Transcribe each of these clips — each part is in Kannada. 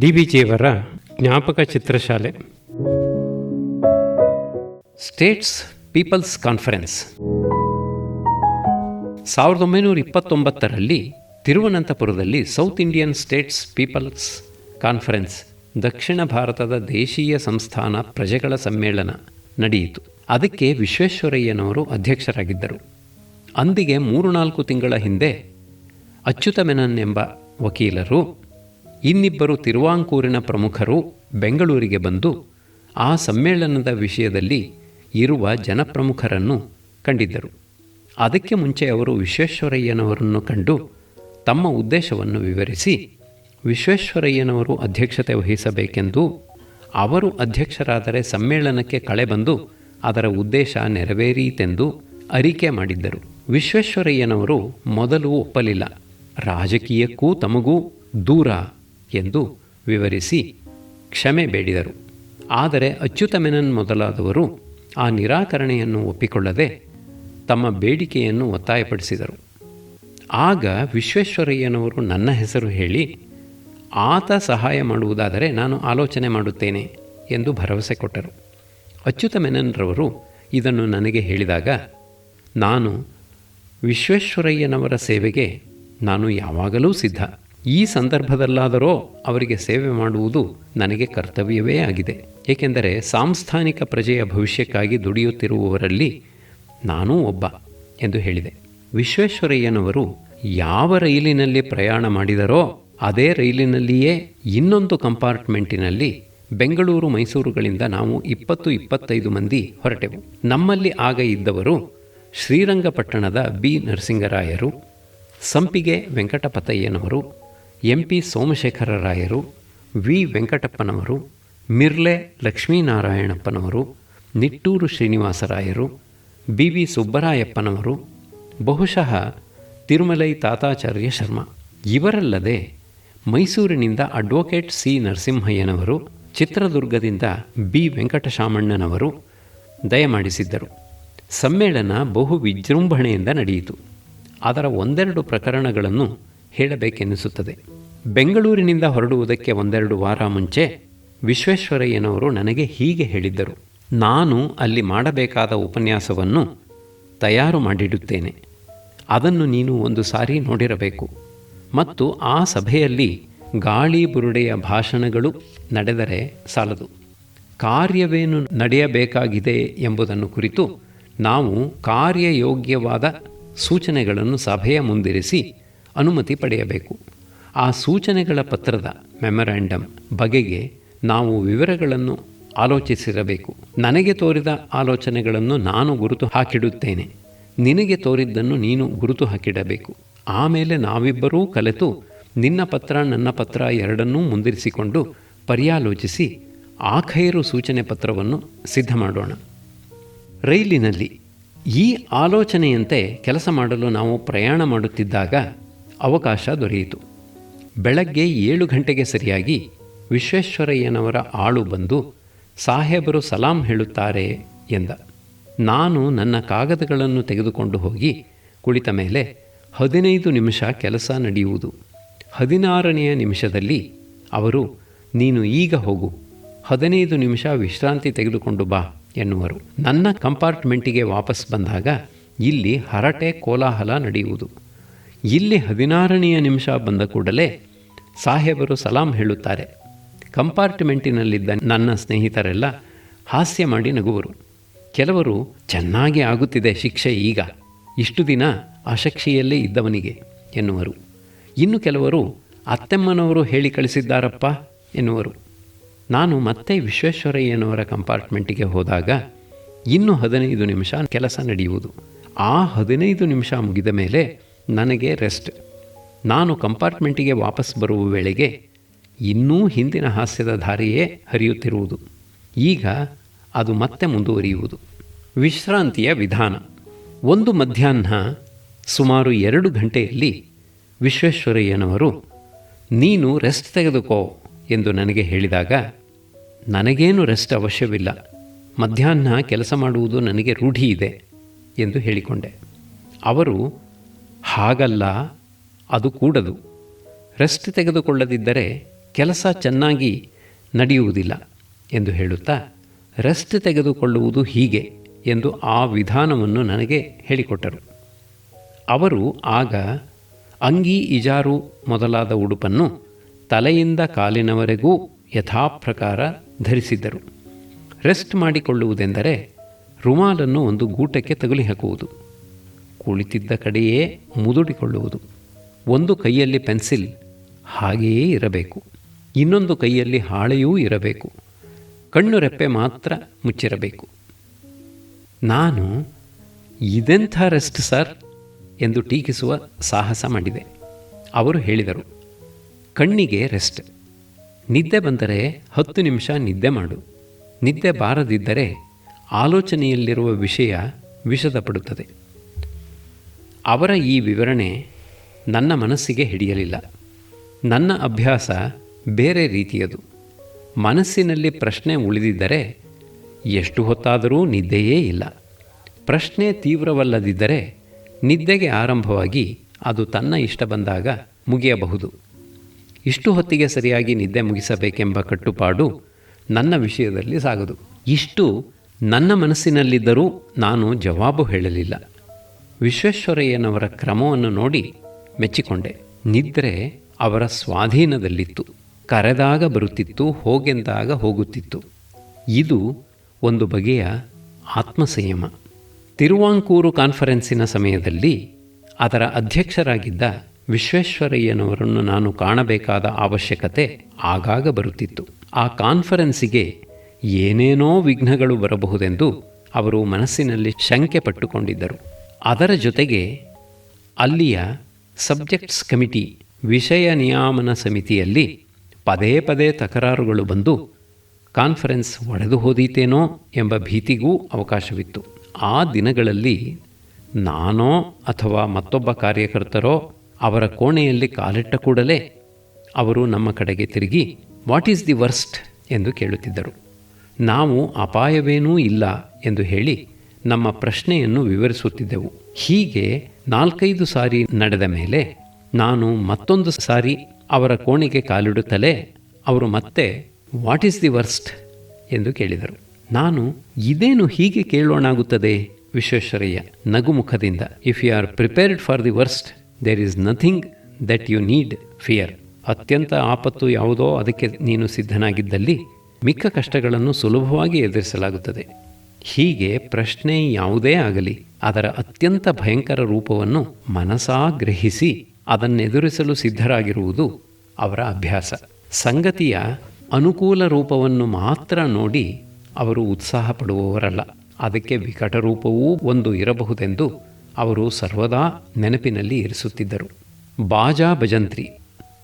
DBಜಿಯವರ ಜ್ಞಾಪಕ ಚಿತ್ರಶಾಲೆ. ಸ್ಟೇಟ್ಸ್ ಪೀಪಲ್ಸ್ ಕಾನ್ಫರೆನ್ಸ್ 1929ರಲ್ಲಿ ತಿರುವನಂತಪುರದಲ್ಲಿ South Indian states people's conference, ದಕ್ಷಿಣ ಭಾರತದ ದೇಶೀಯ ಸಂಸ್ಥಾನ ಪ್ರಜೆಗಳ ಸಮ್ಮೇಳನ ನಡೆಯಿತು. ಅದಕ್ಕೆ ವಿಶ್ವೇಶ್ವರಯ್ಯನವರು ಅಧ್ಯಕ್ಷರಾಗಿದ್ದರು. ಅಂದಿಗೆ 3-4 ತಿಂಗಳ ಹಿಂದೆ ಅಚ್ಯುತ ಮೆನನ್ ಎಂಬ ವಕೀಲರು, ಇನ್ನಿಬ್ಬರು ತಿರುವಾಂಕೂರಿನ ಪ್ರಮುಖರು ಬೆಂಗಳೂರಿಗೆ ಬಂದು ಆ ಸಮ್ಮೇಳನದ ವಿಷಯದಲ್ಲಿ ಇರುವ ಜನಪ್ರಮುಖರನ್ನು ಕಂಡಿದ್ದರು. ಅದಕ್ಕೆ ಮುಂಚೆ ಅವರು ವಿಶ್ವೇಶ್ವರಯ್ಯನವರನ್ನು ಕಂಡು ತಮ್ಮ ಉದ್ದೇಶವನ್ನು ವಿವರಿಸಿ ವಿಶ್ವೇಶ್ವರಯ್ಯನವರು ಅಧ್ಯಕ್ಷತೆ ವಹಿಸಬೇಕೆಂದು, ಅವರು ಅಧ್ಯಕ್ಷರಾದರೆ ಸಮ್ಮೇಳನಕ್ಕೆ ಕಳೆ ಬಂದು ಅದರ ಉದ್ದೇಶ ನೆರವೇರೀತೆಂದು ಅರಿಕೆ ಮಾಡಿದ್ದರು. ವಿಶ್ವೇಶ್ವರಯ್ಯನವರು ಮೊದಲು ಒಪ್ಪಲಿಲ್ಲ. ರಾಜಕೀಯಕ್ಕೂ ತಮಗೂ ದೂರ ಎಂದು ವಿವರಿಸಿ ಕ್ಷಮೆ ಬೇಡಿದರು. ಆದರೆ ಅಚ್ಯುತ ಮೆನನ್ ಮೊದಲಾದವರು ಆ ನಿರಾಕರಣೆಯನ್ನು ಒಪ್ಪಿಕೊಳ್ಳದೆ ತಮ್ಮ ಬೇಡಿಕೆಯನ್ನು ಒತ್ತಾಯಪಡಿಸಿದರು. ಆಗ ವಿಶ್ವೇಶ್ವರಯ್ಯನವರು ನನ್ನ ಹೆಸರು ಹೇಳಿ, ಆತ ಸಹಾಯ ಮಾಡುವುದಾದರೆ ನಾನು ಆಲೋಚನೆ ಮಾಡುತ್ತೇನೆ ಎಂದು ಭರವಸೆ ಕೊಟ್ಟರು. ಅಚ್ಯುತ ಮೆನನ್ರವರು ಇದನ್ನು ನನಗೆ ಹೇಳಿದಾಗ, ನಾನು ವಿಶ್ವೇಶ್ವರಯ್ಯನವರ ಸೇವೆಗೆ ನಾನು ಯಾವಾಗಲೂ ಸಿದ್ಧ. ಈ ಸಂದರ್ಭದಲ್ಲಾದರೋ ಅವರಿಗೆ ಸೇವೆ ಮಾಡುವುದು ನನಗೆ ಕರ್ತವ್ಯವೇ ಆಗಿದೆ. ಏಕೆಂದರೆ ಸಾಂಸ್ಥಾನಿಕ ಪ್ರಜೆಯ ಭವಿಷ್ಯಕ್ಕಾಗಿ ದುಡಿಯುತ್ತಿರುವವರಲ್ಲಿ ನಾನೂ ಒಬ್ಬ ಎಂದು ಹೇಳಿದೆ. ವಿಶ್ವೇಶ್ವರಯ್ಯನವರು ಯಾವ ರೈಲಿನಲ್ಲಿ ಪ್ರಯಾಣ ಮಾಡಿದರೋ ಅದೇ ರೈಲಿನಲ್ಲಿಯೇ ಇನ್ನೊಂದು ಕಂಪಾರ್ಟ್ಮೆಂಟಿನಲ್ಲಿ ಬೆಂಗಳೂರು ಮೈಸೂರುಗಳಿಂದ ನಾವು 20-25 ಮಂದಿ ಹೊರಟೆವು. ನಮ್ಮಲ್ಲಿ ಆಗ ಇದ್ದವರು ಶ್ರೀರಂಗಪಟ್ಟಣದ ಬಿ ನರಸಿಂಗರಾಯರು, ಸಂಪಿಗೆ ವೆಂಕಟಪತಯ್ಯನವರು, MP ಸೋಮಶೇಖರರಾಯರು, V ವೆಂಕಟಪ್ಪನವರು, Mirle ಲಕ್ಷ್ಮೀನಾರಾಯಣಪ್ಪನವರು, Nittur ಶ್ರೀನಿವಾಸರಾಯರು, BV ಸುಬ್ಬರಾಯಪ್ಪನವರು, ಬಹುಶಃ ತಿರುಮಲೈ ತಾತಾಚಾರ್ಯ ಶರ್ಮ. ಇವರಲ್ಲದೆ ಮೈಸೂರಿನಿಂದ ಅಡ್ವೊಕೇಟ್ C ನರಸಿಂಹಯ್ಯನವರು, ಚಿತ್ರದುರ್ಗದಿಂದ B ವೆಂಕಟಶಾಮಣ್ಣನವರು ದಯಮಾಡಿಸಿದ್ದರು. ಸಮ್ಮೇಳನ ಬಹು ವಿಜೃಂಭಣೆಯಿಂದ ನಡೆಯಿತು. ಅದರ 1-2 ಪ್ರಕರಣಗಳನ್ನು ಹೇಳಬೇಕೆನ್ನಿಸುತ್ತದೆ. ಬೆಂಗಳೂರಿನಿಂದ ಹೊರಡುವುದಕ್ಕೆ 1-2 ವಾರ ಮುಂಚೆ ವಿಶ್ವೇಶ್ವರಯ್ಯನವರು ನನಗೆ ಹೀಗೆ ಹೇಳಿದ್ದರು: ನಾನು ಅಲ್ಲಿ ಮಾಡಬೇಕಾದ ಉಪನ್ಯಾಸವನ್ನು ತಯಾರು ಮಾಡಿಡುತ್ತೇನೆ. ಅದನ್ನು ನೀನು ಒಂದು ಸಾರಿ ನೋಡಿರಬೇಕು. ಮತ್ತು ಆ ಸಭೆಯಲ್ಲಿ ಗಾಳಿ ಬುರುಡೆಯ ಭಾಷಣಗಳು ನಡೆದರೆ ಸಾಲದು. ಕಾರ್ಯವೇನು ನಡೆಯಬೇಕಾಗಿದೆ ಎಂಬುದನ್ನು ಕುರಿತು ನಾವು ಕಾರ್ಯಯೋಗ್ಯವಾದ ಸೂಚನೆಗಳನ್ನು ಸಭೆಯ ಮುಂದಿರಿಸಿ ಅನುಮತಿ ಪಡೆಯಬೇಕು. ಆ ಸೂಚನೆಗಳ ಪತ್ರದ ಮೆಮೊರಾಂಡಮ್ ಬಗೆಗೆ ನಾವು ವಿವರಗಳನ್ನು ಆಲೋಚಿಸಿರಬೇಕು. ನನಗೆ ತೋರಿದ ಆಲೋಚನೆಗಳನ್ನು ನಾನು ಗುರುತು ಹಾಕಿಡುತ್ತೇನೆ, ನಿನಗೆ ತೋರಿದ್ದನ್ನು ನೀನು ಗುರುತು ಹಾಕಿಡಬೇಕು. ಆಮೇಲೆ ನಾವಿಬ್ಬರೂ ಕಲೆತು ನಿನ್ನ ಪತ್ರ ನನ್ನ ಪತ್ರ ಎರಡನ್ನೂ ಮುಂದಿರಿಸಿಕೊಂಡು ಪರ್ಯಾಲೋಚಿಸಿ ಆಖೈರು ಸೂಚನೆ ಪತ್ರವನ್ನು ಸಿದ್ಧ ಮಾಡೋಣ. ರೈಲಿನಲ್ಲಿ ಈ ಆಲೋಚನೆಯಂತೆ ಕೆಲಸ ಮಾಡಲು ನಾವು ಪ್ರಯಾಣ ಮಾಡುತ್ತಿದ್ದಾಗ ಅವಕಾಶ ದೊರೆಯಿತು. ಬೆಳಗ್ಗೆ 7 ಗಂಟೆಗೆ ಸರಿಯಾಗಿ ವಿಶ್ವೇಶ್ವರಯ್ಯನವರ ಆಳು ಬಂದು, ಸಾಹೇಬರು ಸಲಾಂ ಹೇಳುತ್ತಾರೆ ಎಂದ. ನಾನು ನನ್ನ ಕಾಗದಗಳನ್ನು ತೆಗೆದುಕೊಂಡು ಹೋಗಿ ಕುಳಿತ ಮೇಲೆ 15 ನಿಮಿಷ ಕೆಲಸ ನಡೆಯುವುದು. 16ನೆಯ ನಿಮಿಷದಲ್ಲಿ ಅವರು, ನೀನು ಈಗ ಹೋಗು, 15 ನಿಮಿಷ ವಿಶ್ರಾಂತಿ ತೆಗೆದುಕೊಂಡು ಬಾ ಎನ್ನುವರು. ನನ್ನ ಕಂಪಾರ್ಟ್ಮೆಂಟಿಗೆ ವಾಪಸ್ ಬಂದಾಗ ಇಲ್ಲಿ ಹರಟೆ ಕೋಲಾಹಲ ನಡೆಯುವುದು. ಇಲ್ಲಿ 16ನೆಯ ನಿಮಿಷ ಬಂದ ಕೂಡಲೇ ಸಾಹೇಬರು ಸಲಾಂ ಹೇಳುತ್ತಾರೆ. ಕಂಪಾರ್ಟ್ಮೆಂಟಿನಲ್ಲಿದ್ದ ನನ್ನ ಸ್ನೇಹಿತರೆಲ್ಲ ಹಾಸ್ಯ ಮಾಡಿ ನಗುವರು. ಕೆಲವರು, ಚೆನ್ನಾಗಿ ಆಗುತ್ತಿದೆ ಶಿಕ್ಷೆ ಈಗ, ಇಷ್ಟು ದಿನ ಅಶಕ್ಷೆಯಲ್ಲೇ ಇದ್ದವನಿಗೆ ಎನ್ನುವರು. ಇನ್ನು ಕೆಲವರು, ಅತ್ತೆಮ್ಮನವರು ಹೇಳಿ ಕಳಿಸಿದ್ದಾರಪ್ಪ ಎನ್ನುವರು. ನಾನು ಮತ್ತೆ ವಿಶ್ವೇಶ್ವರಯ್ಯನವರ ಕಂಪಾರ್ಟ್ಮೆಂಟಿಗೆ ಹೋದಾಗ ಇನ್ನೂ 15 ನಿಮಿಷ ಕೆಲಸ ನಡೆಯುವುದು. ಆ 15 ನಿಮಿಷ ಮುಗಿದ ಮೇಲೆ ನನಗೆ ರೆಸ್ಟ್. ನಾನು ಕಂಪಾರ್ಟ್ಮೆಂಟಿಗೆ ವಾಪಸ್ ಬರುವ ವೇಳೆಗೆ ಇನ್ನೂ ಹಿಂದಿನ ಹಾಸ್ಯದ ಧಾರೆಯೇ ಹರಿಯುತ್ತಿರುವುದು. ಈಗ ಅದು ಮತ್ತೆ ಮುಂದುವರಿಯುವುದು. ವಿಶ್ರಾಂತಿಯ ವಿಧಾನ. ಒಂದು ಮಧ್ಯಾಹ್ನ ಸುಮಾರು 2 ಗಂಟೆಯಲ್ಲಿ ವಿಶ್ವೇಶ್ವರಯ್ಯನವರು, ನೀನು ರೆಸ್ಟ್ ತೆಗೆದುಕೋ ಎಂದು ನನಗೆ ಹೇಳಿದಾಗ, ನನಗೇನು ರೆಸ್ಟ್ ಅವಶ್ಯವಿಲ್ಲ, ಮಧ್ಯಾಹ್ನ ಕೆಲಸ ಮಾಡುವುದು ನನಗೆ ರೂಢಿ ಇದೆ ಎಂದು ಹೇಳಿಕೊಂಡೆ. ಅವರು, ಹಾಗಲ್ಲ, ಅದು ಕೂಡದು. ರೆಸ್ಟ್ ತೆಗೆದುಕೊಳ್ಳದಿದ್ದರೆ ಕೆಲಸ ಚೆನ್ನಾಗಿ ನಡೆಯುವುದಿಲ್ಲ ಎಂದು ಹೇಳುತ್ತಾ, ರೆಸ್ಟ್ ತೆಗೆದುಕೊಳ್ಳುವುದು ಹೀಗೆ ಎಂದು ಆ ವಿಧಾನವನ್ನು ನನಗೆ ಹೇಳಿಕೊಟ್ಟರು. ಅವರು ಆಗ ಅಂಗಿ, ಇಜಾರು ಮೊದಲಾದ ಉಡುಪನ್ನು ತಲೆಯಿಂದ ಕಾಲಿನವರೆಗೂ ಯಥಾಪ್ರಕಾರ ಧರಿಸಿದ್ದರು. ರೆಸ್ಟ್ ಮಾಡಿಕೊಳ್ಳುವುದೆಂದರೆ ರುಮಾಲನ್ನು ಒಂದು ಗೂಟಕ್ಕೆ ತಗುಲಿ ಹಾಕುವುದು, ಕುಳಿತಿದ್ದ ಕಡೆಯೇ ಮುದುಡಿಕೊಳ್ಳುವುದು, ಒಂದು ಕೈಯಲ್ಲಿ ಪೆನ್ಸಿಲ್ ಹಾಗೆಯೇ ಇರಬೇಕು, ಇನ್ನೊಂದು ಕೈಯಲ್ಲಿ ಹಾಳೆಯೂ ಇರಬೇಕು, ಕಣ್ಣು ರೆಪ್ಪೆ ಮಾತ್ರ ಮುಚ್ಚಿರಬೇಕು. ನಾನು ಇದೆಂಥ ರೆಸ್ಟ್ ಸರ್ ಎಂದು ಟೀಕಿಸುವ ಸಾಹಸ ಮಾಡಿದೆ. ಅವರು ಹೇಳಿದರು, ಕಣ್ಣಿಗೆ ರೆಸ್ಟ್. ನಿದ್ದೆ ಬಂದರೆ 10 ನಿಮಿಷ ನಿದ್ದೆ ಮಾಡು. ನಿದ್ದೆ ಬಾರದಿದ್ದರೆ ಆಲೋಚನೆಯಲ್ಲಿರುವ ವಿಷಯ ವಿಷದಪಡುತ್ತದೆ. ಅವರ ಈ ವಿವರಣೆ ನನ್ನ ಮನಸ್ಸಿಗೆ ಹಿಡಿಯಲಿಲ್ಲ. ನನ್ನ ಅಭ್ಯಾಸ ಬೇರೆ ರೀತಿಯದು. ಮನಸ್ಸಿನಲ್ಲಿ ಪ್ರಶ್ನೆ ಉಳಿದಿದ್ದರೆ ಎಷ್ಟು ಹೊತ್ತಾದರೂ ನಿದ್ದೆಯೇ ಇಲ್ಲ. ಪ್ರಶ್ನೆ ತೀವ್ರವಲ್ಲದಿದ್ದರೆ ನಿದ್ದೆಗೆ ಆರಂಭವಾಗಿ ಅದು ತನ್ನ ಇಷ್ಟ ಬಂದಾಗ ಮುಗಿಯಬಹುದು. ಇಷ್ಟು ಹೊತ್ತಿಗೆ ಸರಿಯಾಗಿ ನಿದ್ದೆ ಮುಗಿಸಬೇಕೆಂಬ ಕಟ್ಟುಪಾಡು ನನ್ನ ವಿಷಯದಲ್ಲಿ ಸಾಗದು. ಇಷ್ಟು ನನ್ನ ಮನಸ್ಸಿನಲ್ಲಿದ್ದರೂ ನಾನು ಜವಾಬು ಹೇಳಲಿಲ್ಲ. ವಿಶ್ವೇಶ್ವರಯ್ಯನವರ ಕ್ರಮವನ್ನು ನೋಡಿ ಮೆಚ್ಚಿಕೊಂಡೆ. ನಿದ್ರೆ ಅವರ ಸ್ವಾಧೀನದಲ್ಲಿತ್ತು. ಕರೆದಾಗ ಬರುತ್ತಿತ್ತು, ಹೋಗೆಂದಾಗ ಹೋಗುತ್ತಿತ್ತು. ಇದು ಒಂದು ಬಗೆಯ ಆತ್ಮಸಂಯಮ. ತಿರುವಾಂಕೂರು ಕಾನ್ಫರೆನ್ಸಿನ ಸಮಯದಲ್ಲಿ ಅದರ ಅಧ್ಯಕ್ಷರಾಗಿದ್ದ ವಿಶ್ವೇಶ್ವರಯ್ಯನವರನ್ನು ನಾನು ಕಾಣಬೇಕಾದ ಅವಶ್ಯಕತೆ ಆಗಾಗ ಬರುತ್ತಿತ್ತು. ಆ ಕಾನ್ಫರೆನ್ಸಿಗೆ ಏನೇನೋ ವಿಘ್ನಗಳು ಬರಬಹುದೆಂದು ಅವರು ಮನಸ್ಸಿನಲ್ಲಿ ಶಂಕೆ ಪಟ್ಟುಕೊಂಡಿದ್ದರು. ಅದರ ಜೊತೆಗೆ ಅಲ್ಲಿಯ ಸಬ್ಜೆಕ್ಟ್ಸ್ ಕಮಿಟಿ, ವಿಷಯ ನಿಯಾಮನ ಸಮಿತಿಯಲ್ಲಿ ಪದೇ ಪದೇ ತಕರಾರುಗಳು ಬಂದು ಕಾನ್ಫರೆನ್ಸ್ ಒಡೆದು ಹೋದೀತೇನೋ ಎಂಬ ಭೀತಿಗೂ ಅವಕಾಶವಿತ್ತು. ಆ ದಿನಗಳಲ್ಲಿ ನಾನೋ ಅಥವಾ ಮತ್ತೊಬ್ಬ ಕಾರ್ಯಕರ್ತರೋ ಅವರ ಕೋಣೆಯಲ್ಲಿ ಕಾಲಿಟ್ಟ ಕೂಡಲೇ ಅವರು ನಮ್ಮ ಕಡೆಗೆ ತಿರುಗಿ ವಾಟ್ ಈಸ್ ದಿ ವರ್ಸ್ಟ್ ಎಂದು ಕೇಳುತ್ತಿದ್ದರು. ನಾವು ಅಪಾಯವೇನೂ ಇಲ್ಲ ಎಂದು ಹೇಳಿ ನಮ್ಮ ಪ್ರಶ್ನೆಯನ್ನು ವಿವರಿಸುತ್ತಿದ್ದೆವು. ಹೀಗೆ 4-5 ಸಾರಿ ನಡೆದ ಮೇಲೆ ನಾನು ಮತ್ತೊಂದು ಸಾರಿ ಅವರ ಕೋಣೆಗೆ ಕಾಲಿಡುತ್ತಲೇ ಅವರು ಮತ್ತೆ ವಾಟ್ ಈಸ್ ದಿ ವರ್ಸ್ಟ್ ಎಂದು ಕೇಳಿದರು. ನಾನು ಇದೇನು ಹೀಗೆ ಕೇಳೋಣಾಗುತ್ತದೆ ವಿಶ್ವೇಶ್ವರಯ್ಯ ನಗುಮುಖದಿಂದ, if you are prepared for the worst there is nothing that you need fear. ಅತ್ಯಂತ ಆಪತ್ತು ಯಾವುದೋ ಅದಕ್ಕೆ ನೀನು ಸಿದ್ಧನಾಗಿದ್ದಲ್ಲಿ ಮಿಕ್ಕ ಕಷ್ಟಗಳನ್ನು ಸುಲಭವಾಗಿ ಎದುರಿಸಲಾಗುತ್ತದೆ. ಹೀಗೆ ಪ್ರಶ್ನೆ ಯಾವುದೇ ಆಗಲಿ ಅದರ ಅತ್ಯಂತ ಭಯಂಕರ ರೂಪವನ್ನು ಮನಸಾ ಗ್ರಹಿಸಿ ಅದನ್ನೆದುರಿಸಲು ಸಿದ್ಧರಾಗಿರುವುದು ಅವರ ಅಭ್ಯಾಸ. ಸಂಗತಿಯ ಅನುಕೂಲ ರೂಪವನ್ನು ಮಾತ್ರ ನೋಡಿ ಅವರು ಉತ್ಸಾಹ ಪಡುವವರಲ್ಲ. ಅದಕ್ಕೆ ವಿಕಟ ರೂಪವೂ ಒಂದು ಇರಬಹುದೆಂದು ಅವರು ಸರ್ವದಾ ನೆನಪಿನಲ್ಲಿ ಇರಿಸುತ್ತಿದ್ದರು. ಬಾಜಾ ಭಜಂತ್ರಿ.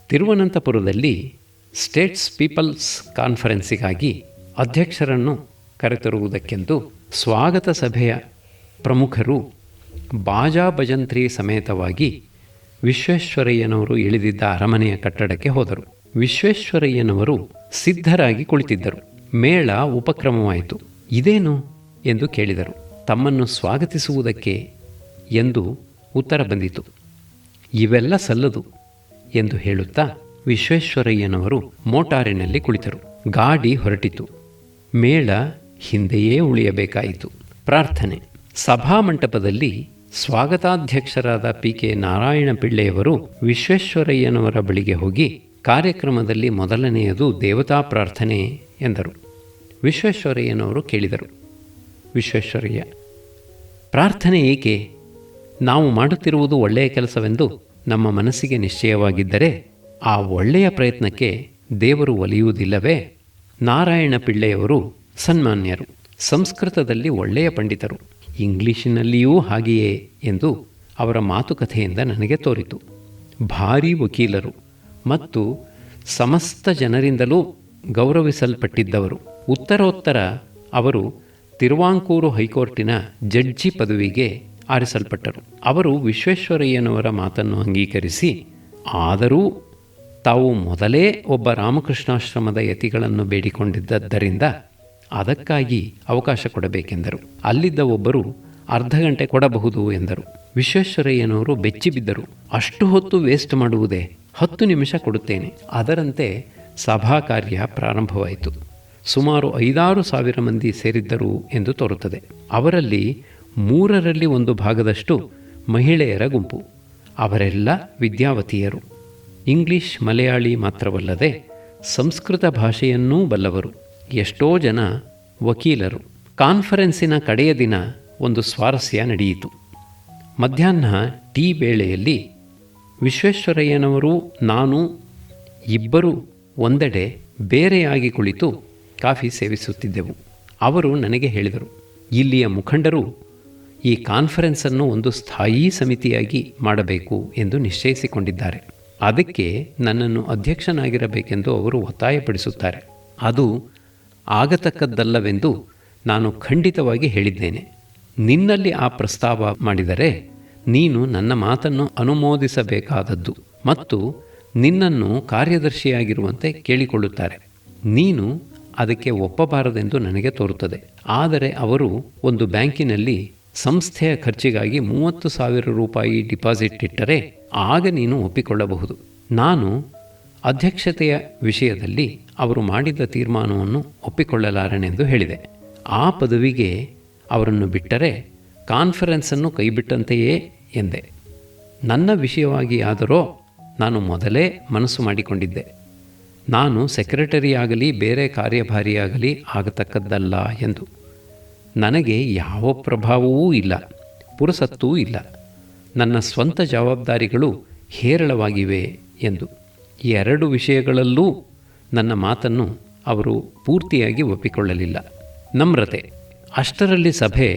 ತಿರುವನಂತಪುರದಲ್ಲಿ ಸ್ಟೇಟ್ಸ್ ಪೀಪಲ್ಸ್ ಕಾನ್ಫರೆನ್ಸಿಗಾಗಿ ಅಧ್ಯಕ್ಷರನ್ನು ಕರೆತರುವುದಕ್ಕೆಂದು ಸ್ವಾಗತ ಸಭೆಯ ಪ್ರಮುಖರು ಬಾಜಾ ಭಜಂತ್ರಿ ಸಮೇತವಾಗಿ ವಿಶ್ವೇಶ್ವರಯ್ಯನವರು ಇಳಿದಿದ್ದ ಅರಮನೆಯ ಕಟ್ಟಡಕ್ಕೆ ಹೋದರು. ವಿಶ್ವೇಶ್ವರಯ್ಯನವರು ಸಿದ್ಧರಾಗಿ ಕುಳಿತಿದ್ದರು. ಮೇಳ ಉಪಕ್ರಮವಾಯಿತು. ಇದೇನು ಎಂದು ಕೇಳಿದರು. ತಮ್ಮನ್ನು ಸ್ವಾಗತಿಸುವುದಕ್ಕೆ ಎಂದು ಉತ್ತರ ಬಂದಿತು. ಇವೆಲ್ಲ ಸಲ್ಲದು ಎಂದು ಹೇಳುತ್ತಾ ವಿಶ್ವೇಶ್ವರಯ್ಯನವರು ಮೋಟಾರಿನಲ್ಲಿ ಕುಳಿತರು. ಗಾಡಿ ಹೊರಟಿತು. ಮೇಳ ಹಿಂದೆಯೇ ಉಳಿಯಬೇಕಾಯಿತು. ಪ್ರಾರ್ಥನೆ. ಸಭಾಮಂಟಪದಲ್ಲಿ ಸ್ವಾಗತಾಧ್ಯಕ್ಷರಾದ ಕೆ ನಾರಾಯಣ ಪಿಳ್ಳೆಯವರು ವಿಶ್ವೇಶ್ವರಯ್ಯನವರ ಬಳಿಗೆ ಹೋಗಿ ಕಾರ್ಯಕ್ರಮದಲ್ಲಿ ಮೊದಲನೆಯದು ದೇವತಾ ಪ್ರಾರ್ಥನೆ ಎಂದರು. ವಿಶ್ವೇಶ್ವರಯ್ಯನವರು ಕೇಳಿದರು. ವಿಶ್ವೇಶ್ವರಯ್ಯ: ಪ್ರಾರ್ಥನೆ ಏಕೆ? ನಾವು ಮಾಡುತ್ತಿರುವುದು ಒಳ್ಳೆಯ ಕೆಲಸವೆಂದು ನಮ್ಮ ಮನಸ್ಸಿಗೆ ನಿಶ್ಚಯವಾಗಿದ್ದರೆ ಆ ಒಳ್ಳೆಯ ಪ್ರಯತ್ನಕ್ಕೆ ದೇವರು ಒಲಿಯುವುದಿಲ್ಲವೇ? ನಾರಾಯಣ ಪಿಳ್ಳೆಯವರು ಸನ್ಮಾನ್ಯರು, ಸಂಸ್ಕೃತದಲ್ಲಿ ಒಳ್ಳೆಯ ಪಂಡಿತರು, ಇಂಗ್ಲಿಷಿನಲ್ಲಿಯೂ ಹಾಗೆಯೇ ಎಂದು ಅವರ ಮಾತುಕತೆಯಿಂದ ನನಗೆ ತೋರಿತು. ಭಾರೀ ವಕೀಲರು ಮತ್ತು ಸಮಸ್ತ ಜನರಿಂದಲೂ ಗೌರವಿಸಲ್ಪಟ್ಟಿದ್ದವರು. ಉತ್ತರೋತ್ತರ ಅವರು ತಿರುವಾಂಕೂರು ಹೈಕೋರ್ಟಿನ ಜಡ್ಜಿ ಪದವಿಗೆ ಆರಿಸಲ್ಪಟ್ಟರು. ಅವರು ವಿಶ್ವೇಶ್ವರಯ್ಯನವರ ಮಾತನ್ನು ಅಂಗೀಕರಿಸಿ, ಆದರೂ ತಾವು ಮೊದಲೇ ಒಬ್ಬ ರಾಮಕೃಷ್ಣಾಶ್ರಮದ ಯತಿಗಳನ್ನು ಬೇಡಿಕೊಂಡಿದ್ದರಿಂದ ಅದಕ್ಕಾಗಿ ಅವಕಾಶ ಕೊಡಬೇಕೆಂದರು. ಅಲ್ಲಿದ್ದ ಒಬ್ಬರು ಅರ್ಧ ಗಂಟೆ ಕೊಡಬಹುದು ಎಂದರು. ವಿಶ್ವೇಶ್ವರಯ್ಯನವರು ಬೆಚ್ಚಿಬಿದ್ದರು. ಅಷ್ಟು ಹೊತ್ತು ವೇಸ್ಟ್ ಮಾಡುವುದೇ? 10 ನಿಮಿಷ ಕೊಡುತ್ತೇನೆ. ಅದರಂತೆ ಸಭಾ ಕಾರ್ಯ ಪ್ರಾರಂಭವಾಯಿತು. ಸುಮಾರು 5,000-6,000 ಮಂದಿ ಸೇರಿದ್ದರು ಎಂದು ತೋರುತ್ತದೆ. ಅವರಲ್ಲಿ 1/3 ಮಹಿಳೆಯರ ಗುಂಪು. ಅವರೆಲ್ಲ ವಿದ್ಯಾವತಿಯರು. ಇಂಗ್ಲಿಷ್, ಮಲಯಾಳಿ ಮಾತ್ರವಲ್ಲದೆ ಸಂಸ್ಕೃತ ಭಾಷೆಯನ್ನೂ ಬಲ್ಲವರು. ಎಷ್ಟೋ ಜನ ವಕೀಲರು. ಕಾನ್ಫರೆನ್ಸಿನ ಕಡೆಯ ದಿನ ಒಂದು ಸ್ವಾರಸ್ಯ ನಡೆಯಿತು. ಮಧ್ಯಾಹ್ನ ಟೀ ವೇಳೆಯಲ್ಲಿ ವಿಶ್ವೇಶ್ವರಯ್ಯನವರು ನಾನು ಇಬ್ಬರೂ ಒಂದೆಡೆ ಬೇರೆಯಾಗಿ ಕುಳಿತು ಕಾಫಿ ಸೇವಿಸುತ್ತಿದ್ದೆವು. ಅವರು ನನಗೆ ಹೇಳಿದರು, ಇಲ್ಲಿಯ ಮುಖಂಡರು ಈ ಕಾನ್ಫರೆನ್ಸನ್ನು ಒಂದು ಸ್ಥಾಯೀ ಸಮಿತಿಯಾಗಿ ಮಾಡಬೇಕು ಎಂದು ನಿಶ್ಚಯಿಸಿಕೊಂಡಿದ್ದಾರೆ. ಅದಕ್ಕೆ ನನ್ನನ್ನು ಅಧ್ಯಕ್ಷನಾಗಿರಬೇಕೆಂದು ಅವರು ಒತ್ತಾಯಪಡಿಸುತ್ತಾರೆ. ಅದು ಆಗತಕ್ಕದ್ದಲ್ಲವೆಂದು ನಾನು ಖಂಡಿತವಾಗಿ ಹೇಳಿದ್ದೇನೆ. ನಿನ್ನಲ್ಲಿ ಆ ಪ್ರಸ್ತಾವ ಮಾಡಿದರೆ ನೀನು ನನ್ನ ಮಾತನ್ನು ಅನುಮೋದಿಸಬೇಕಾದದ್ದು ಮತ್ತು ನಿನ್ನನ್ನು ಕಾರ್ಯದರ್ಶಿಯಾಗಿರುವಂತೆ ಕೇಳಿಕೊಳ್ಳುತ್ತಾರೆ. ನೀನು ಅದಕ್ಕೆ ಒಪ್ಪಬಾರದೆಂದು ನನಗೆ ತೋರುತ್ತದೆ. ಆದರೆ ಅವರು ಒಂದು ಬ್ಯಾಂಕಿನಲ್ಲಿ ಸಂಸ್ಥೆಯ ಖರ್ಚಿಗಾಗಿ 30,000 ರೂಪಾಯಿ ಡಿಪಾಸಿಟ್ ಇಟ್ಟರೆ ಆಗ ನೀನು ಒಪ್ಪಿಕೊಳ್ಳಬಹುದು. ನಾನು ಅಧ್ಯಕ್ಷತೆಯ ವಿಷಯದಲ್ಲಿ ಅವರು ಮಾಡಿದ ತೀರ್ಮಾನವನ್ನು ಒಪ್ಪಿಕೊಳ್ಳಲಾರೆನೆಂದು ಹೇಳಿದೆ. ಆ ಪದವಿಗೆ ಅವರನ್ನು ಬಿಟ್ಟರೆ ಕಾನ್ಫರೆನ್ಸನ್ನು ಕೈಬಿಟ್ಟಂತೆಯೇ ಎಂದೆ. ನನ್ನ ವಿಷಯವಾಗಿ ಆದರೋ ನಾನು ಮೊದಲೇ ಮನಸ್ಸು ಮಾಡಿಕೊಂಡಿದ್ದೆ. ನಾನು ಸೆಕ್ರೆಟರಿಯಾಗಲಿ ಬೇರೆ ಕಾರ್ಯಭಾರಿಯಾಗಲಿ ಆಗತಕ್ಕದ್ದಲ್ಲ ಎಂದು. ನನಗೆ ಯಾವ ಪ್ರಭಾವವೂ ಇಲ್ಲ, ಪುರಸತ್ತೂ ಇಲ್ಲ. ನನ್ನ ಸ್ವಂತ ಜವಾಬ್ದಾರಿಗಳು ಹೇರಳವಾಗಿವೆ ಎಂದು. 2 ವಿಷಯಗಳಲ್ಲೂ ನನ್ನ ಮಾತನ್ನು ಅವರು ಪೂರ್ತಿಯಾಗಿ ಒಪ್ಪಿಕೊಳ್ಳಲಿಲ್ಲ. ನಮ್ರತೆ. ಅಷ್ಟರಲ್ಲಿ ಸಭೆ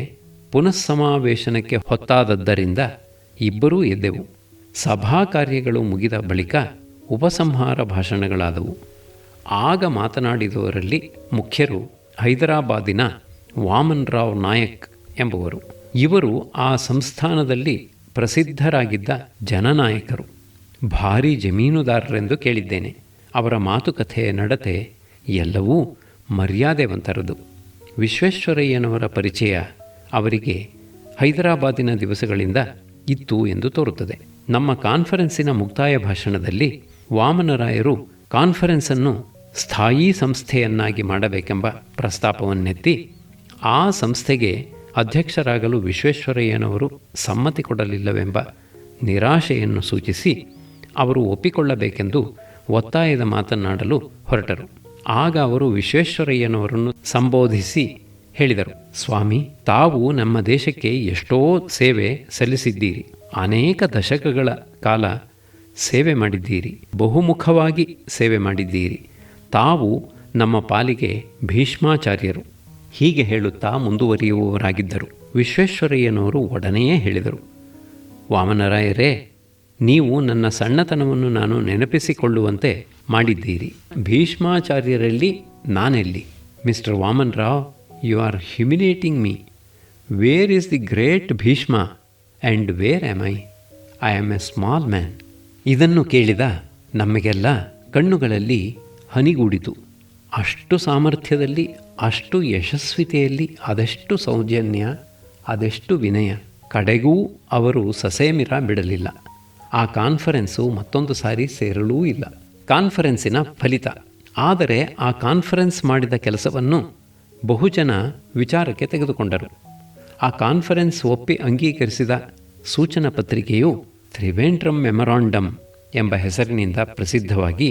ಪುನಃಸಮಾವೇಶನಕ್ಕೆ ಹೊತ್ತಾದದ್ದರಿಂದ ಇಬ್ಬರೂ ಎದ್ದೆವು. ಸಭಾ ಕಾರ್ಯಗಳು ಮುಗಿದ ಬಳಿಕ ಉಪಸಂಹಾರ ಭಾಷಣಗಳಾದವು. ಆಗ ಮಾತನಾಡಿದವರಲ್ಲಿ ಮುಖ್ಯರು ಹೈದರಾಬಾದಿನ ವಾಮನರಾವ್ ನಾಯಕ್ ಎಂಬುವರು. ಇವರು ಆ ಸಂಸ್ಥಾನದಲ್ಲಿ ಪ್ರಸಿದ್ಧರಾಗಿದ್ದ ಜನನಾಯಕರು. ಭಾರೀ ಜಮೀನುದಾರರೆಂದು ಕೇಳಿದ್ದೇನೆ. ಅವರ ಮಾತುಕತೆ, ನಡತೆ ಎಲ್ಲವೂ ಮರ್ಯಾದೆವಂತರದು. ವಿಶ್ವೇಶ್ವರಯ್ಯನವರ ಪರಿಚಯ ಅವರಿಗೆ ಹೈದರಾಬಾದಿನ ದಿವಸಗಳಿಂದ ಇತ್ತು ಎಂದು ತೋರುತ್ತದೆ. ನಮ್ಮ ಕಾನ್ಫರೆನ್ಸಿನ ಮುಕ್ತಾಯ ಭಾಷಣದಲ್ಲಿ ವಾಮನರಾಯರು ಕಾನ್ಫರೆನ್ಸನ್ನು ಸ್ಥಾಯೀ ಸಂಸ್ಥೆಯನ್ನಾಗಿ ಮಾಡಬೇಕೆಂಬ ಪ್ರಸ್ತಾಪವನ್ನೆತ್ತಿ ಆ ಸಂಸ್ಥೆಗೆ ಅಧ್ಯಕ್ಷರಾಗಲು ವಿಶ್ವೇಶ್ವರಯ್ಯನವರು ಸಮ್ಮತಿ ಕೊಡಲಿಲ್ಲವೆಂಬ ನಿರಾಶೆಯನ್ನು ಸೂಚಿಸಿ ಅವರು ಒಪ್ಪಿಕೊಳ್ಳಬೇಕೆಂದು ಒತ್ತಾಯದ ಮಾತನಾಡಲು ಹೊರಟರು. ಆಗ ಅವರು ವಿಶ್ವೇಶ್ವರಯ್ಯನವರನ್ನು ಸಂಬೋಧಿಸಿ ಹೇಳಿದರು, ಸ್ವಾಮಿ, ತಾವು ನಮ್ಮ ದೇಶಕ್ಕೆ ಎಷ್ಟೋ ಸೇವೆ ಸಲ್ಲಿಸಿದ್ದೀರಿ. ಅನೇಕ ದಶಕಗಳ ಕಾಲ ಸೇವೆ ಮಾಡಿದ್ದೀರಿ. ಬಹುಮುಖವಾಗಿ ಸೇವೆ ಮಾಡಿದ್ದೀರಿ. ತಾವು ನಮ್ಮ ಪಾಲಿಗೆ ಭೀಷ್ಮಾಚಾರ್ಯರು. ಹೀಗೆ ಹೇಳುತ್ತಾ ಮುಂದುವರಿಯುವವರಾಗಿದ್ದರು. ವಿಶ್ವೇಶ್ವರಯ್ಯನವರು ಒಡನೆಯೇ ಹೇಳಿದರು, ವಾಮನರಾಯರೇ, ನೀವು ನನ್ನ ಸಣ್ಣತನವನ್ನು ನಾನು ನೆನಪಿಸಿಕೊಳ್ಳುವಂತೆ ಮಾಡಿದ್ದೀರಿ. ಭೀಷ್ಮಾಚಾರ್ಯರಲ್ಲಿ ನಾನೆಲ್ಲಿ? Mister Vaman Rao, you are humiliating me. Where is the great Bhishma and where am I? I am a small man. ಇದನ್ನು ಕೇಳಿದ ನಮಗೆಲ್ಲ ಕಣ್ಣುಗಳಲ್ಲಿ ಹನಿಗೂಡಿತು. ಅಷ್ಟು ಸಾಮರ್ಥ್ಯದಲ್ಲಿ, ಅಷ್ಟು ಯಶಸ್ವಿತೆಯಲ್ಲಿ, ಅದೆಷ್ಟು ಸೌಜನ್ಯ, ಅದೆಷ್ಟು ವಿನಯ. ಕಡೆಗೂ ಅವರು ಸಸೇಮಿರ ಬಿಡಲಿಲ್ಲ. ಆ ಕಾನ್ಫರೆನ್ಸು ಮತ್ತೊಂದು ಸಾರಿ ಸೇರಲೂ ಇಲ್ಲ. ಕಾನ್ಫರೆನ್ಸಿನ ಫಲಿತ. ಆದರೆ ಆ ಕಾನ್ಫರೆನ್ಸ್ ಮಾಡಿದ ಕೆಲಸವನ್ನು ಬಹುಜನ ವಿಚಾರಕ್ಕೆ ತೆಗೆದುಕೊಂಡರು. ಆ ಕಾನ್ಫರೆನ್ಸ್ ಒಪ್ಪಿ ಅಂಗೀಕರಿಸಿದ ಸೂಚನಾ ಪತ್ರಿಕೆಯು ತ್ರಿವೇಂಡ್ರಮ್ ಮೆಮೊರಾಂಡಮ್ ಎಂಬ ಹೆಸರಿನಿಂದ ಪ್ರಸಿದ್ಧವಾಗಿ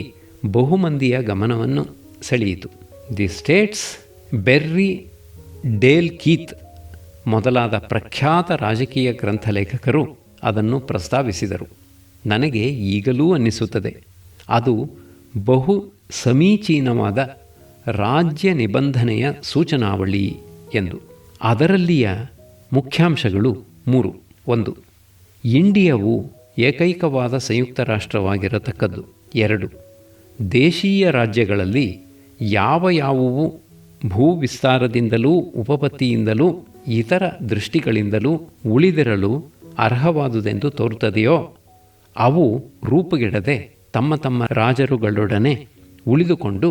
ಬಹುಮಂದಿಯ ಗಮನವನ್ನು ಸೆಳೆಯಿತು. The States, berry, Dale Keith ಮೊದಲಾದ ಪ್ರಖ್ಯಾತ ರಾಜಕೀಯ ಗ್ರಂಥಲೇಖಕರು ಅದನ್ನು ಪ್ರಸ್ತಾವಿಸಿದರು. ನನಗೆ ಈಗಲೂ ಅನ್ನಿಸುತ್ತದೆ ಅದು ಬಹು ಸಮೀಚೀನವಾದ ರಾಜ್ಯ ನಿಬಂಧನೆಯ ಸೂಚನಾವಳಿ ಎಂದು. ಅದರಲ್ಲಿಯ ಮುಖ್ಯಾಂಶಗಳು 3. 1. ಇಂಡಿಯಾವು ಏಕೈಕವಾದ ಸಂಯುಕ್ತ ರಾಷ್ಟ್ರವಾಗಿರತಕ್ಕದ್ದು. 2. ದೇಶೀಯ ರಾಜ್ಯಗಳಲ್ಲಿ ಯಾವುವು ಭೂವಿಸ್ತಾರದಿಂದಲೂ ಉಪಪತ್ತಿಯಿಂದಲೂ ಇತರ ದೃಷ್ಟಿಗಳಿಂದಲೂ ಉಳಿದಿರಲು ಅರ್ಹವಾದುದೆಂದು ತೋರುತ್ತದೆಯೋ ಅವು ರೂಪುಗೆಡದೆ ತಮ್ಮ ತಮ್ಮ ರಾಜರುಗಳೊಡನೆ ಉಳಿದುಕೊಂಡು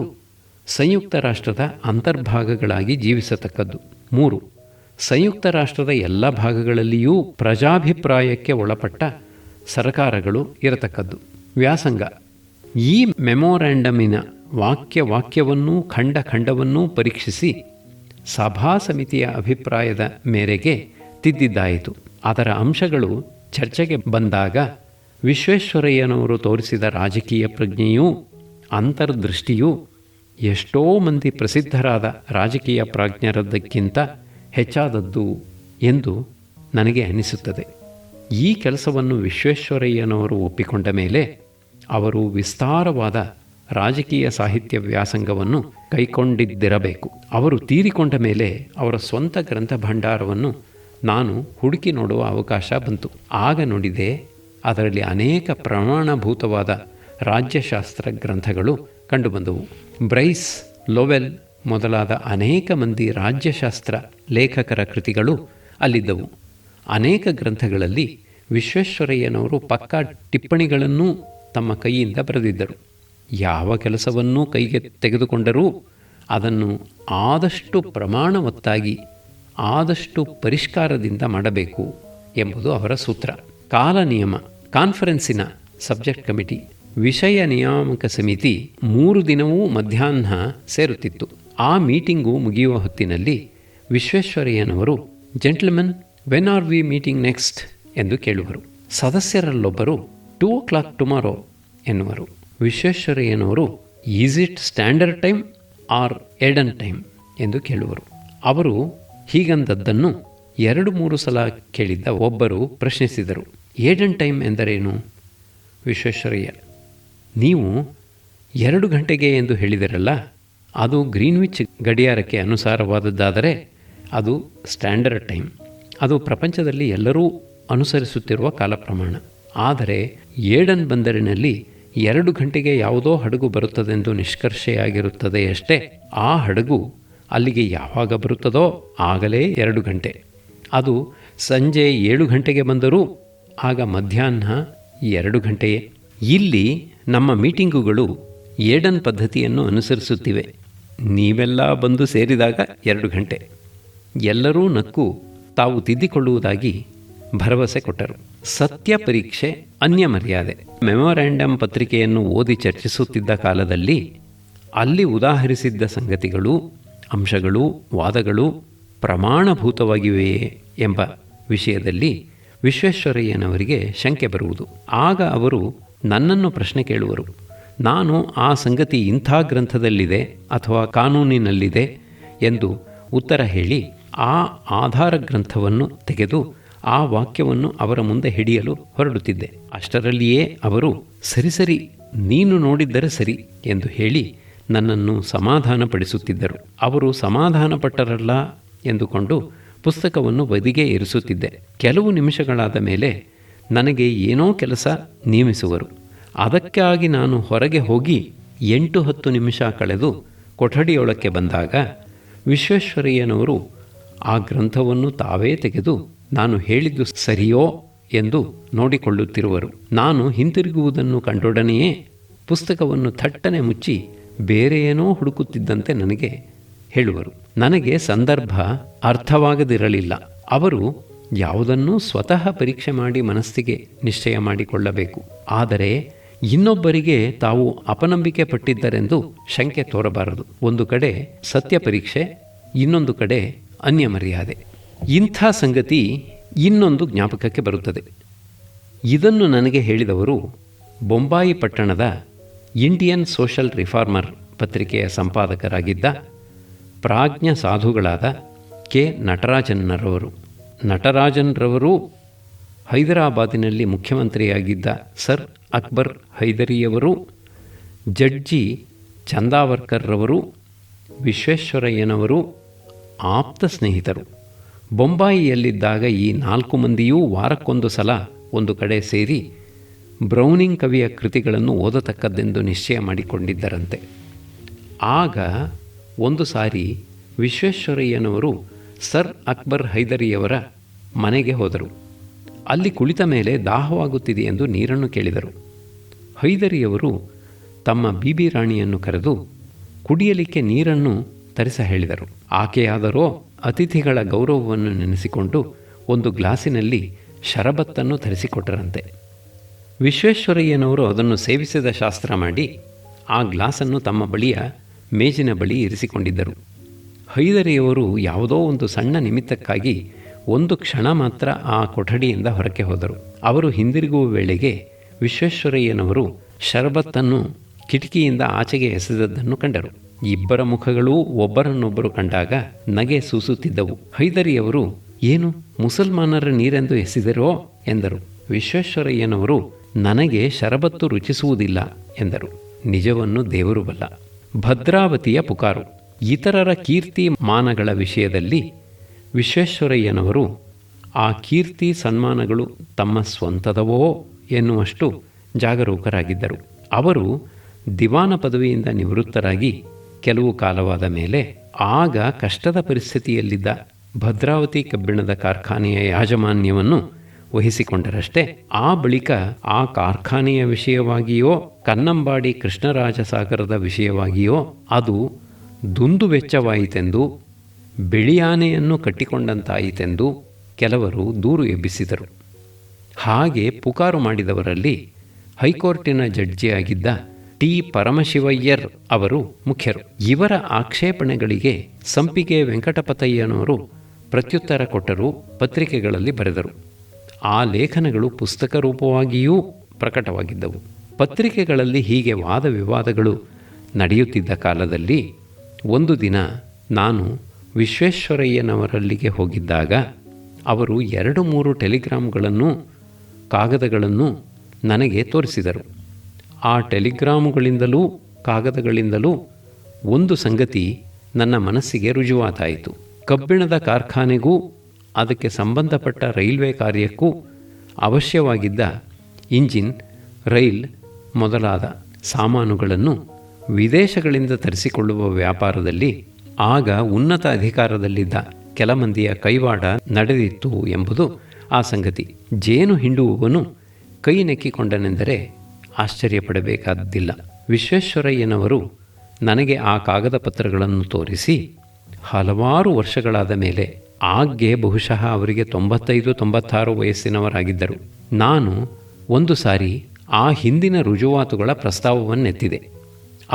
ಸಂಯುಕ್ತ ರಾಷ್ಟ್ರದ ಅಂತರ್ಭಾಗಗಳಾಗಿ ಜೀವಿಸತಕ್ಕದ್ದು. 3. ಸಂಯುಕ್ತ ರಾಷ್ಟ್ರದ ಎಲ್ಲ ಭಾಗಗಳಲ್ಲಿಯೂ ಪ್ರಜಾಭಿಪ್ರಾಯಕ್ಕೆ ಒಳಪಟ್ಟ ಸರಕಾರಗಳು ಇರತಕ್ಕದ್ದು. ವ್ಯಾಸಂಗ. ಈ ಮೆಮೊರ್ಯಾಂಡಮಿನ ವಾಕ್ಯವನ್ನೂ ಖಂಡವನ್ನೂ ಪರೀಕ್ಷಿಸಿ ಸಭಾ ಸಮಿತಿಯ ಅಭಿಪ್ರಾಯದ ಮೇರೆಗೆ ತಿದ್ದಿದ್ದಾಯಿತು. ಅದರ ಅಂಶಗಳು ಚರ್ಚೆಗೆ ಬಂದಾಗ ವಿಶ್ವೇಶ್ವರಯ್ಯನವರು ತೋರಿಸಿದ ರಾಜಕೀಯ ಪ್ರಜ್ಞೆಯೂ ಅಂತರ್ದೃಷ್ಟಿಯೂ ಎಷ್ಟೋ ಮಂದಿ ಪ್ರಸಿದ್ಧರಾದ ರಾಜಕೀಯ ಪ್ರಾಜ್ಞರದ್ದಕ್ಕಿಂತ ಹೆಚ್ಚಾದದ್ದು ಎಂದು ನನಗೆ ಅನಿಸುತ್ತದೆ. ಈ ಕೆಲಸವನ್ನು ವಿಶ್ವೇಶ್ವರಯ್ಯನವರು ಒಪ್ಪಿಕೊಂಡ ಮೇಲೆ ಅವರು ವಿಸ್ತಾರವಾದ ರಾಜಕೀಯ ಸಾಹಿತ್ಯ ವ್ಯಾಸಂಗವನ್ನು ಕೈಗೊಂಡಿದ್ದಿರಬೇಕು. ಅವರು ತೀರಿಕೊಂಡ ಮೇಲೆ ಅವರ ಸ್ವಂತ ಗ್ರಂಥ ಭಂಡಾರವನ್ನು ನಾನು ಹುಡುಕಿ ನೋಡುವ ಅವಕಾಶ ಬಂತು. ಆಗ ನೋಡಿದೆ, ಅದರಲ್ಲಿ ಅನೇಕ ಪ್ರಮಾಣಭೂತವಾದ ರಾಜ್ಯಶಾಸ್ತ್ರ ಗ್ರಂಥಗಳು ಕಂಡುಬಂದವು. ಬ್ರೈಸ್, ಲೋವೆಲ್ ಮೊದಲಾದ ಅನೇಕ ಮಂದಿ ರಾಜ್ಯಶಾಸ್ತ್ರ ಲೇಖಕರ ಕೃತಿಗಳು ಅಲ್ಲಿದ್ದವು. ಅನೇಕ ಗ್ರಂಥಗಳಲ್ಲಿ ವಿಶ್ವೇಶ್ವರಯ್ಯನವರು ಪಕ್ಕಾ ಟಿಪ್ಪಣಿಗಳನ್ನೂ ತಮ್ಮ ಕೈಯಿಂದ ಬರೆದಿದ್ದರು. ಯಾವ ಕೆಲಸವನ್ನೂ ಕೈಗೆ ತೆಗೆದುಕೊಂಡರೂ ಅದನ್ನು ಆದಷ್ಟು ಪ್ರಮಾಣವತ್ತಾಗಿ, ಆದಷ್ಟು ಪರಿಷ್ಕಾರದಿಂದ ಮಾಡಬೇಕು ಎಂಬುದು ಅವರ ಸೂತ್ರ. ಕಾಲ ನಿಯಮ, ಕಾನ್ಫರೆನ್ಸಿನ ಸಬ್ಜೆಕ್ಟ್ ಕಮಿಟಿ, ವಿಷಯ ನಿಯಾಮಕ ಸಮಿತಿ 3 ದಿನವೂ ಮಧ್ಯಾಹ್ನ ಸೇರುತ್ತಿತ್ತು. ಆ ಮೀಟಿಂಗು ಮುಗಿಯುವ ಹೊತ್ತಿನಲ್ಲಿ ವಿಶ್ವೇಶ್ವರಯ್ಯನವರು, gentleman, when are we meeting next ಎಂದು ಕೇಳುವರು. ಸದಸ್ಯರಲ್ಲೊಬ್ಬರು 2 o'clock ಟುಮಾರೋ ಎನ್ನುವರು. ವಿಶ್ವೇಶ್ವರಯ್ಯನವರು, is it standard time or Aden time ಎಂದು ಕೇಳುವರು. ಅವರು ಹೀಗಂದದ್ದನ್ನು 2-3 ಸಲ ಕೇಳಿದ್ದ ಒಬ್ಬರು ಪ್ರಶ್ನಿಸಿದರು, ಏಡನ್ ಟೈಮ್ ಎಂದರೇನು? ವಿಶ್ವೇಶ್ವರಯ್ಯ, ನೀವು 2 ಗಂಟೆಗೆ ಎಂದು ಹೇಳಿದಿರಲ್ಲ, ಅದು ಗ್ರೀನ್ವಿಚ್ ಗಡಿಯಾರಕ್ಕೆ ಅನುಸಾರವಾದದ್ದಾದರೆ ಅದು ಸ್ಟ್ಯಾಂಡರ್ಡ್ ಟೈಮ್. ಅದು ಪ್ರಪಂಚದಲ್ಲಿ ಎಲ್ಲರೂ ಅನುಸರಿಸುತ್ತಿರುವ ಕಾಲ ಪ್ರಮಾಣ. ಆದರೆ ಏಡನ್ ಬಂದರಿನಲ್ಲಿ 2 ಗಂಟೆಗೆ ಯಾವುದೋ ಹಡಗು ಬರುತ್ತದೆಂದು ನಿಷ್ಕರ್ಷೆಯಾಗಿರುತ್ತದೆಯಷ್ಟೇ. ಆ ಹಡಗು ಅಲ್ಲಿಗೆ ಯಾವಾಗ ಬರುತ್ತದೋ ಆಗಲೇ 2 ಗಂಟೆ. ಅದು ಸಂಜೆ 7 ಗಂಟೆಗೆ ಬಂದರೂ ಆಗ ಮಧ್ಯಾಹ್ನ 2 ಗಂಟೆಯೇ. ಇಲ್ಲಿ ನಮ್ಮ ಮೀಟಿಂಗುಗಳು ಏಡನ್ ಪದ್ಧತಿಯನ್ನು ಅನುಸರಿಸುತ್ತಿವೆ. ನೀವೆಲ್ಲ ಬಂದು ಸೇರಿದಾಗ 2 ಗಂಟೆ. ಎಲ್ಲರೂ ನಕ್ಕು ತಾವು ತಿದ್ದಿಕೊಳ್ಳುವುದಾಗಿ ಭರವಸೆ ಕೊಟ್ಟರು. ಸತ್ಯ ಪರೀಕ್ಷೆ, ಅನ್ಯ ಮರ್ಯಾದೆ. ಮೆಮೊರ್ಯಾಂಡಮ್ ಪತ್ರಿಕೆಯನ್ನು ಓದಿ ಚರ್ಚಿಸುತ್ತಿದ್ದ ಕಾಲದಲ್ಲಿ ಅಲ್ಲಿ ಉದಾಹರಿಸಿದ್ದ ಸಂಗತಿಗಳು, ಅಂಶಗಳು, ವಾದಗಳು ಪ್ರಮಾಣಭೂತವಾಗಿವೆಯೇ ಎಂಬ ವಿಷಯದಲ್ಲಿ ವಿಶ್ವೇಶ್ವರಯ್ಯನವರಿಗೆ ಶಂಕೆ ಬರುವುದು. ಆಗ ಅವರು ನನ್ನನ್ನು ಪ್ರಶ್ನೆ ಕೇಳುವರು. ನಾನು ಆ ಸಂಗತಿ ಇಂಥ ಗ್ರಂಥದಲ್ಲಿದೆ ಅಥವಾ ಕಾನೂನಿನಲ್ಲಿದೆ ಎಂದು ಉತ್ತರ ಹೇಳಿ ಆ ಆಧಾರ ಗ್ರಂಥವನ್ನು ತೆಗೆದು ಆ ವಾಕ್ಯವನ್ನು ಅವರ ಮುಂದೆ ಹಿಡಿಯಲು ಹೊರಡುತ್ತಿದ್ದೆ. ಅಷ್ಟರಲ್ಲಿಯೇ ಅವರು, ಸರಿ, ನೀನು ನೋಡಿದ್ದರೆ ಸರಿ ಎಂದು ಹೇಳಿ ನನ್ನನ್ನು ಸಮಾಧಾನಪಡಿಸುತ್ತಿದ್ದರು. ಅವರು ಸಮಾಧಾನಪಟ್ಟರಲ್ಲ ಎಂದುಕೊಂಡು ಪುಸ್ತಕವನ್ನು ಬದಿಗೆ ಇರಿಸುತ್ತಿದ್ದೆ. ಕೆಲವು ನಿಮಿಷಗಳಾದ ಮೇಲೆ ನನಗೆ ಏನೋ ಕೆಲಸ ನೇಮಿಸುವರು. ಅದಕ್ಕಾಗಿ ನಾನು ಹೊರಗೆ ಹೋಗಿ 8-10 ನಿಮಿಷ ಕಳೆದು ಕೊಠಡಿಯೊಳಕ್ಕೆ ಬಂದಾಗ ವಿಶ್ವೇಶ್ವರಯ್ಯನವರು ಆ ಗ್ರಂಥವನ್ನು ತಾವೇ ತೆಗೆದು ನಾನು ಹೇಳಿದ್ದು ಸರಿಯೋ ಎಂದು ನೋಡಿಕೊಳ್ಳುತ್ತಿರುವರು. ನಾನು ಹಿಂತಿರುಗುವುದನ್ನು ಕಂಡೊಡನೆಯೇ ಪುಸ್ತಕವನ್ನು ಥಟ್ಟನೆ ಮುಚ್ಚಿ ಬೇರೆ ಏನೋ ಹುಡುಕುತ್ತಿದ್ದಂತೆ ನನಗೆ ಹೇಳುವರು. ನನಗೆ ಸಂದರ್ಭ ಅರ್ಥವಾಗದಿರಲಿಲ್ಲ. ಅವರು ಯಾವುದನ್ನೂ ಸ್ವತಃ ಪರೀಕ್ಷೆ ಮಾಡಿ ಮನಸ್ಸಿಗೆ ನಿಶ್ಚಯ ಮಾಡಿಕೊಳ್ಳಬೇಕು. ಆದರೆ ಇನ್ನೊಬ್ಬರಿಗೆ ತಾವು ಅಪನಂಬಿಕೆ ಪಟ್ಟಿದ್ದರೆಂದು ಶಂಕೆ ತೋರಬಾರದು. ಒಂದು ಕಡೆ ಸತ್ಯ ಪರೀಕ್ಷೆ, ಇನ್ನೊಂದು ಕಡೆ ಅನ್ಯ ಮರ್ಯಾದೆ. ಇಂಥ ಸಂಗತಿ ಇನ್ನೊಂದು ಜ್ಞಾಪಕಕ್ಕೆ ಬರುತ್ತದೆ. ಇದನ್ನು ನನಗೆ ಹೇಳಿದವರು ಬೊಂಬಾಯಿ ಪಟ್ಟಣದ ಇಂಡಿಯನ್ ಸೋಷಲ್ ರಿಫಾರ್ಮರ್ ಪತ್ರಿಕೆಯ ಸಂಪಾದಕರಾಗಿದ್ದ ಪ್ರಾಜ್ಞ ಸಾಧುಗಳಾದ ಕೆ. ನಟರಾಜನ್ರವರು. ನಟರಾಜನ್ರವರು ಹೈದರಾಬಾದಿನಲ್ಲಿ ಮುಖ್ಯಮಂತ್ರಿಯಾಗಿದ್ದ ಸರ್ ಅಕ್ಬರ್ ಹೈದರಿಯವರು, ಜಡ್ಜಿ ಚಂದಾವರ್ಕರ್ರವರು, ವಿಶ್ವೇಶ್ವರಯ್ಯನವರು ಆಪ್ತ ಸ್ನೇಹಿತರು. ಬೊಂಬಾಯಿಯಲ್ಲಿದ್ದಾಗ ಈ 4 ಮಂದಿಯೂ ವಾರಕ್ಕೊಂದು ಸಲ ಒಂದು ಕಡೆ ಸೇರಿ ಬ್ರೌನಿಂಗ್ ಕವಿಯ ಕೃತಿಗಳನ್ನು ಓದತಕ್ಕದ್ದೆಂದು ನಿಶ್ಚಯ ಮಾಡಿಕೊಂಡಿದ್ದರಂತೆ. ಆಗ ಒಂದು ಸಾರಿ ವಿಶ್ವೇಶ್ವರಯ್ಯನವರು ಸರ್ ಅಕ್ಬರ್ ಹೈದರಿಯವರ ಮನೆಗೆ ಹೋದರು. ಅಲ್ಲಿ ಕುಳಿತ ಮೇಲೆ ದಾಹವಾಗುತ್ತಿದೆ ಎಂದು ನೀರನ್ನು ಕೇಳಿದರು. ಹೈದರಿಯವರು ತಮ್ಮ ಬೀಬಿ ರಾಣಿಯನ್ನು ಕರೆದು ಕುಡಿಯಲಿಕ್ಕೆ ನೀರನ್ನು ತರಿಸ ಹೇಳಿದರು. ಆಕೆಯಾದರೋ ಅತಿಥಿಗಳ ಗೌರವವನ್ನು ನೆನೆಸಿಕೊಂಡು ಒಂದು ಗ್ಲಾಸಿನಲ್ಲಿ ಶರಬತ್ತನ್ನು ತರಿಸಿಕೊಟ್ಟರಂತೆ. ವಿಶ್ವೇಶ್ವರಯ್ಯನವರು ಅದನ್ನು ಸೇವಿಸಿದ ಶಾಸ್ತ್ರ ಮಾಡಿ ಆ ಗ್ಲಾಸನ್ನು ತಮ್ಮ ಬಳಿಯ ಮೇಜಿನ ಬಳಿ ಇರಿಸಿಕೊಂಡಿದ್ದರು. ಹೈದರಿಯವರು ಯಾವುದೋ ಒಂದು ಸಣ್ಣ ನಿಮಿತ್ತಕ್ಕಾಗಿ ಒಂದು ಕ್ಷಣ ಮಾತ್ರ ಆ ಕೊಠಡಿಯಿಂದ ಹೊರಕ್ಕೆ ಹೋದರು. ಅವರು ಹಿಂದಿರುಗುವ ವೇಳೆಗೆ ವಿಶ್ವೇಶ್ವರಯ್ಯನವರು ಶರಬತ್ತನ್ನು ಕಿಟಕಿಯಿಂದ ಆಚೆಗೆ ಎಸೆದದ್ದನ್ನು ಕಂಡರು. ಇಬ್ಬರ ಮುಖಗಳೂ ಒಬ್ಬರನ್ನೊಬ್ಬರು ಕಂಡಾಗ ನಗೆ ಸೂಸುತ್ತಿದ್ದವು. ಹೈದರಿಯವರು, ಏನು ಮುಸಲ್ಮಾನರ ನೀರೆಂದು ಎಸೆದರೋ ಎಂದರು. ವಿಶ್ವೇಶ್ವರಯ್ಯನವರು, ನನಗೆ ಶರಬತ್ತು ರುಚಿಸುವುದಿಲ್ಲ ಎಂದರು. ನಿಜವನ್ನು ದೇವರು ಬಲ್ಲ. ಭದ್ರಾವತಿಯ ಪುಕಾರು. ಇತರರ ಕೀರ್ತಿ ಮಾನಗಳ ವಿಷಯದಲ್ಲಿ ವಿಶ್ವೇಶ್ವರಯ್ಯನವರು ಆ ಕೀರ್ತಿ ಸನ್ಮಾನಗಳು ತಮ್ಮ ಸ್ವಂತದವೋ ಎನ್ನುವಷ್ಟು ಜಾಗರೂಕರಾಗಿದ್ದರು. ಅವರು ದಿವಾನ ಪದವಿಯಿಂದ ನಿವೃತ್ತರಾಗಿ ಕೆಲವು ಕಾಲವಾದ ಮೇಲೆ ಆಗ ಕಷ್ಟದ ಪರಿಸ್ಥಿತಿಯಲ್ಲಿದ್ದ ಭದ್ರಾವತಿ ಕಬ್ಬಿಣದ ಕಾರ್ಖಾನೆಯ ಯಾಜಮಾನ್ಯವನ್ನು ವಹಿಸಿಕೊಂಡರಷ್ಟೇ. ಆ ಬಳಿಕ ಆ ಕಾರ್ಖಾನೆಯ ವಿಷಯವಾಗಿಯೋ ಕನ್ನಂಬಾಡಿ ಕೃಷ್ಣರಾಜಸಾಗರದ ವಿಷಯವಾಗಿಯೋ ಅದು ದುಂದುವೆಚ್ಚವಾಯಿತೆಂದು, ಬಿಳಿಯಾನೆಯನ್ನು ಕಟ್ಟಿಕೊಂಡಂತಾಯಿತೆಂದು ಕೆಲವರು ದೂರು ಎಬ್ಬಿಸಿದರು. ಹಾಗೆ ಪುಕಾರು ಮಾಡಿದವರಲ್ಲಿ ಹೈಕೋರ್ಟಿನ ಜಡ್ಜಿಯಾಗಿದ್ದ ಟಿ ಪರಮಶಿವಯ್ಯರ್ ಅವರು ಮುಖ್ಯರು. ಇವರ ಆಕ್ಷೇಪಣೆಗಳಿಗೆ ಸಂಪಿಗೆ ವೆಂಕಟಪತಯ್ಯನವರು ಪ್ರತ್ಯುತ್ತರ ಕೊಟ್ಟರು, ಪತ್ರಿಕೆಗಳಲ್ಲಿ ಬರೆದರು. ಆ ಲೇಖನಗಳು ಪುಸ್ತಕ ರೂಪವಾಗಿಯೂ ಪ್ರಕಟವಾಗಿದ್ದವು. ಪತ್ರಿಕೆಗಳಲ್ಲಿ ಹೀಗೆ ವಾದ ವಿವಾದಗಳು ನಡೆಯುತ್ತಿದ್ದ ಕಾಲದಲ್ಲಿ ಒಂದು ದಿನ ನಾನು ವಿಶ್ವೇಶ್ವರಯ್ಯನವರಲ್ಲಿಗೆ ಹೋಗಿದ್ದಾಗ ಅವರು 2-3 ಟೆಲಿಗ್ರಾಮ್ಗಳನ್ನು ಕಾಗದಗಳನ್ನು ನನಗೆ ತೋರಿಸಿದರು. ಆ ಟೆಲಿಗ್ರಾಮುಗಳಿಂದಲೂ ಕಾಗದಗಳಿಂದಲೂ ಒಂದು ಸಂಗತಿ ನನ್ನ ಮನಸ್ಸಿಗೆ ರುಜುವಾತಾಯಿತು. ಕಬ್ಬಿಣದ ಕಾರ್ಖಾನೆಗೂ ಅದಕ್ಕೆ ಸಂಬಂಧಪಟ್ಟ ರೈಲ್ವೆ ಕಾರ್ಯಕ್ಕೂ ಅವಶ್ಯವಾಗಿದ್ದ ಇಂಜಿನ್, ರೈಲ್ ಮೊದಲಾದ ಸಾಮಾನುಗಳನ್ನು ವಿದೇಶಗಳಿಂದ ತರಿಸಿಕೊಳ್ಳುವ ವ್ಯಾಪಾರದಲ್ಲಿ ಆಗ ಉನ್ನತ ಅಧಿಕಾರದಲ್ಲಿದ್ದ ಕೆಲ ಮಂದಿಯ ಕೈವಾಡ ನಡೆದಿತ್ತು ಎಂಬುದು ಆ ಸಂಗತಿ. ಜೇನು ಹಿಂಡುವವನು ಕೈ ನೆಕ್ಕಿಕೊಂಡನೆಂದರೆ ಆಶ್ಚರ್ಯಪಡಬೇಕಾದ್ದಿಲ್ಲ. ವಿಶ್ವೇಶ್ವರಯ್ಯನವರು ನನಗೆ ಆ ಕಾಗದ ಪತ್ರಗಳನ್ನು ತೋರಿಸಿ ಹಲವಾರು ವರ್ಷಗಳಾದ ಮೇಲೆ, ಆಗ್ಗೆ ಬಹುಶಃ ಅವರಿಗೆ 95-96 ವಯಸ್ಸಿನವರಾಗಿದ್ದರು, ನಾನು ಒಂದು ಸಾರಿ ಆ ಹಿಂದಿನ ರುಜುವಾತುಗಳ ಪ್ರಸ್ತಾವವನ್ನೆತ್ತಿದೆ.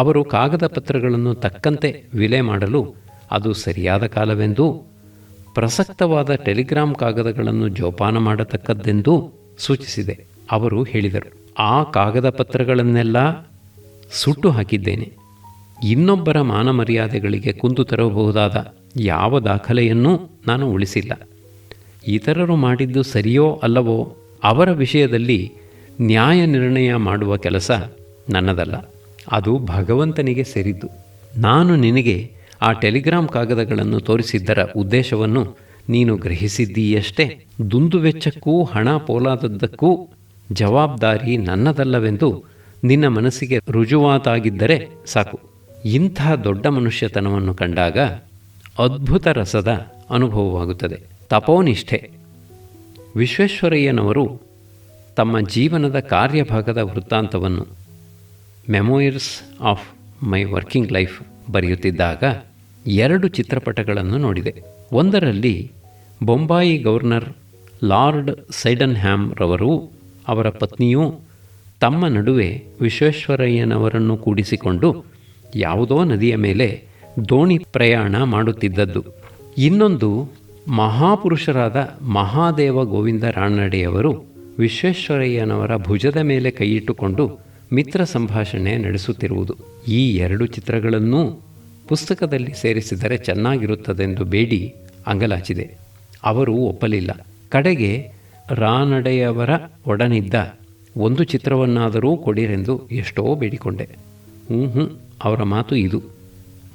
ಅವರು ಕಾಗದ ಪತ್ರಗಳನ್ನು ತಕ್ಕಂತೆ ವಿಲೆ ಮಾಡಲು ಅದು ಸರಿಯಾದ ಕಾಲವೆಂದೂ, ಪ್ರಸಕ್ತವಾದ ಟೆಲಿಗ್ರಾಮ್ ಕಾಗದಗಳನ್ನು ಜೋಪಾನ ಮಾಡತಕ್ಕದ್ದೆಂದೂ ಸೂಚಿಸಿದೆ. ಅವರು ಹೇಳಿದರು, ಆ ಕಾಗದ ಪತ್ರಗಳನ್ನೆಲ್ಲ ಸುಟ್ಟು ಹಾಕಿದ್ದೇನೆ. ಇನ್ನೊಬ್ಬರ ಮಾನ ಮರ್ಯಾದೆಗಳಿಗೆ ಕುಂದು ತರಬಹುದಾದ ಯಾವ ದಾಖಲೆಯನ್ನೂ ನಾನು ಉಳಿಸಿಲ್ಲ. ಇತರರು ಮಾಡಿದ್ದು ಸರಿಯೋ ಅಲ್ಲವೋ ಅವರ ವಿಷಯದಲ್ಲಿ ನ್ಯಾಯ ನಿರ್ಣಯ ಮಾಡುವ ಕೆಲಸ ನನ್ನದಲ್ಲ, ಅದು ಭಗವಂತನಿಗೆ ಸೇರಿದ್ದು. ನಾನು ನಿನಗೆ ಆ ಟೆಲಿಗ್ರಾಮ್ ಕಾಗದಗಳನ್ನು ತೋರಿಸಿದ್ದರ ಉದ್ದೇಶವನ್ನು ನೀನು ಗ್ರಹಿಸಿದ್ದೀಯಷ್ಟೇ. ದುಂದುವೆಚ್ಚಕ್ಕೂ ಹಣ ಪೋಲಾದದ್ದಕ್ಕೂ ಜವಾಬ್ದಾರಿ ನನ್ನದಲ್ಲವೆಂದು ನಿನ್ನ ಮನಸ್ಸಿಗೆ ರುಜುವಾತಾಗಿದ್ದರೆ ಸಾಕು. ಇಂಥ ದೊಡ್ಡ ಮನುಷ್ಯತನವನ್ನು ಕಂಡಾಗ ಅದ್ಭುತ ರಸದ ಅನುಭವವಾಗುತ್ತದೆ. ತಪೋನಿಷ್ಠೆ. ವಿಶ್ವೇಶ್ವರಯ್ಯನವರು ತಮ್ಮ ಜೀವನದ ಕಾರ್ಯಭಾಗದ ವೃತ್ತಾಂತವನ್ನು ಮೆಮೊಯಿರ್ಸ್ ಆಫ್ ಮೈ ವರ್ಕಿಂಗ್ ಲೈಫ್ ಬರೆಯುತ್ತಿದ್ದಾಗ 2 ಚಿತ್ರಪಟಗಳನ್ನು ನೋಡಿದೆ. ಒಂದರಲ್ಲಿ ಬೊಂಬಾಯಿ ಗವರ್ನರ್ ಲಾರ್ಡ್ ಸೈಡನ್ಹ್ಯಾಮ್ ರವರು ಅವರ ಪತ್ನಿಯೂ ತಮ್ಮ ನಡುವೆ ವಿಶ್ವೇಶ್ವರಯ್ಯನವರನ್ನು ಕೂಡಿಸಿಕೊಂಡು ಯಾವುದೋ ನದಿಯ ಮೇಲೆ ದೋಣಿ ಪ್ರಯಾಣ ಮಾಡುತ್ತಿದ್ದದ್ದು. ಇನ್ನೊಂದು ಮಹಾಪುರುಷರಾದ ಮಹಾದೇವ ಗೋವಿಂದ ರಾನಡೆಯವರು ವಿಶ್ವೇಶ್ವರಯ್ಯನವರ ಭುಜದ ಮೇಲೆ ಕೈಯಿಟ್ಟುಕೊಂಡು ಮಿತ್ರ ಸಂಭಾಷಣೆ ನಡೆಸುತ್ತಿರುವುದು. ಈ 2 ಚಿತ್ರಗಳನ್ನೂ ಪುಸ್ತಕದಲ್ಲಿ ಸೇರಿಸಿದರೆ ಚೆನ್ನಾಗಿರುತ್ತದೆಂದು ಬೇಡಿ ಅಂಗಲಾಚಿದೆ. ಅವರು ಒಪ್ಪಲಿಲ್ಲ. ಕಡೆಗೆ ರಾನಡೆಯವರ ಒಡನಿದ್ದ ಒಂದು ಚಿತ್ರವನ್ನಾದರೂ ಕೊಡಿರೆಂದು ಎಷ್ಟೋ ಬೇಡಿಕೊಂಡೆ. ಅವರ ಮಾತು ಇದು: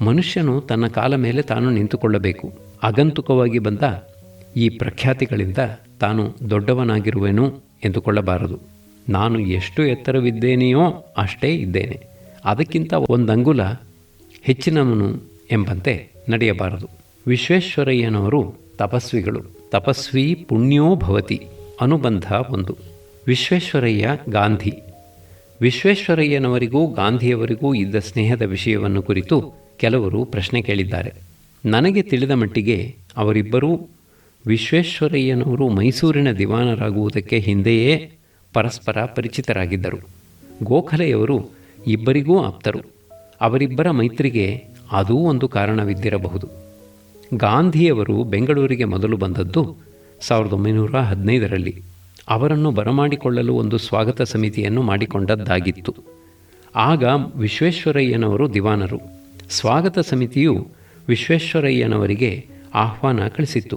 ಮನುಷ್ಯನು ತನ್ನ ಕಾಲ ಮೇಲೆ ತಾನು ನಿಂತುಕೊಳ್ಳಬೇಕು. ಆಗಂತುಕವಾಗಿ ಬಂದ ಈ ಪ್ರಖ್ಯಾತಿಗಳಿಂದ ತಾನು ದೊಡ್ಡವನಾಗಿರುವೆನು ಎಂದುಕೊಳ್ಳಬಾರದು. ನಾನು ಎಷ್ಟು ಎತ್ತರವಿದ್ದೇನೆಯೋ ಅಷ್ಟೇ ಇದ್ದೇನೆ, ಅದಕ್ಕಿಂತ ಒಂದಂಗುಲ ಹೆಚ್ಚಿನವನು ಎಂಬಂತೆ ನಡೆಯಬಾರದು. ವಿಶ್ವೇಶ್ವರಯ್ಯನವರು ತಪಸ್ವಿಗಳು. ತಪಸ್ವಿ ಪುಣ್ಯೋ ಭವತಿ. ಅನುಬಂಧ 1. ವಿಶ್ವೇಶ್ವರಯ್ಯ ಗಾಂಧಿ. ವಿಶ್ವೇಶ್ವರಯ್ಯನವರಿಗೂ ಗಾಂಧಿಯವರಿಗೂ ಇದ್ದ ಸ್ನೇಹದ ವಿಷಯವನ್ನು ಕುರಿತು ಕೆಲವರು ಪ್ರಶ್ನೆ ಕೇಳಿದ್ದಾರೆ. ನನಗೆ ತಿಳಿದ ಮಟ್ಟಿಗೆ ಅವರಿಬ್ಬರೂ ವಿಶ್ವೇಶ್ವರಯ್ಯನವರು ಮೈಸೂರಿನ ದಿವಾನರಾಗುವುದಕ್ಕೆ ಹಿಂದೆಯೇ ಪರಸ್ಪರ ಪರಿಚಿತರಾಗಿದ್ದರು. ಗೋಖಲೆಯವರು ಇಬ್ಬರಿಗೂ ಆಪ್ತರು. ಅವರಿಬ್ಬರ ಮೈತ್ರಿಗೆ ಅದೂ ಒಂದು ಕಾರಣವಿದ್ದಿರಬಹುದು. ಗಾಂಧಿಯವರು ಬೆಂಗಳೂರಿಗೆ ಮೊದಲು ಬಂದದ್ದು 1915ರಲ್ಲಿ. ಅವರನ್ನು ಬರಮಾಡಿಕೊಳ್ಳಲು ಒಂದು ಸ್ವಾಗತ ಸಮಿತಿಯನ್ನು ಮಾಡಿಕೊಂಡದ್ದಾಗಿತ್ತು. ಆಗ ವಿಶ್ವೇಶ್ವರಯ್ಯನವರು ದಿವಾನರು. ಸ್ವಾಗತ ಸಮಿತಿಯು ವಿಶ್ವೇಶ್ವರಯ್ಯನವರಿಗೆ ಆಹ್ವಾನ ಕಳಿಸಿತ್ತು.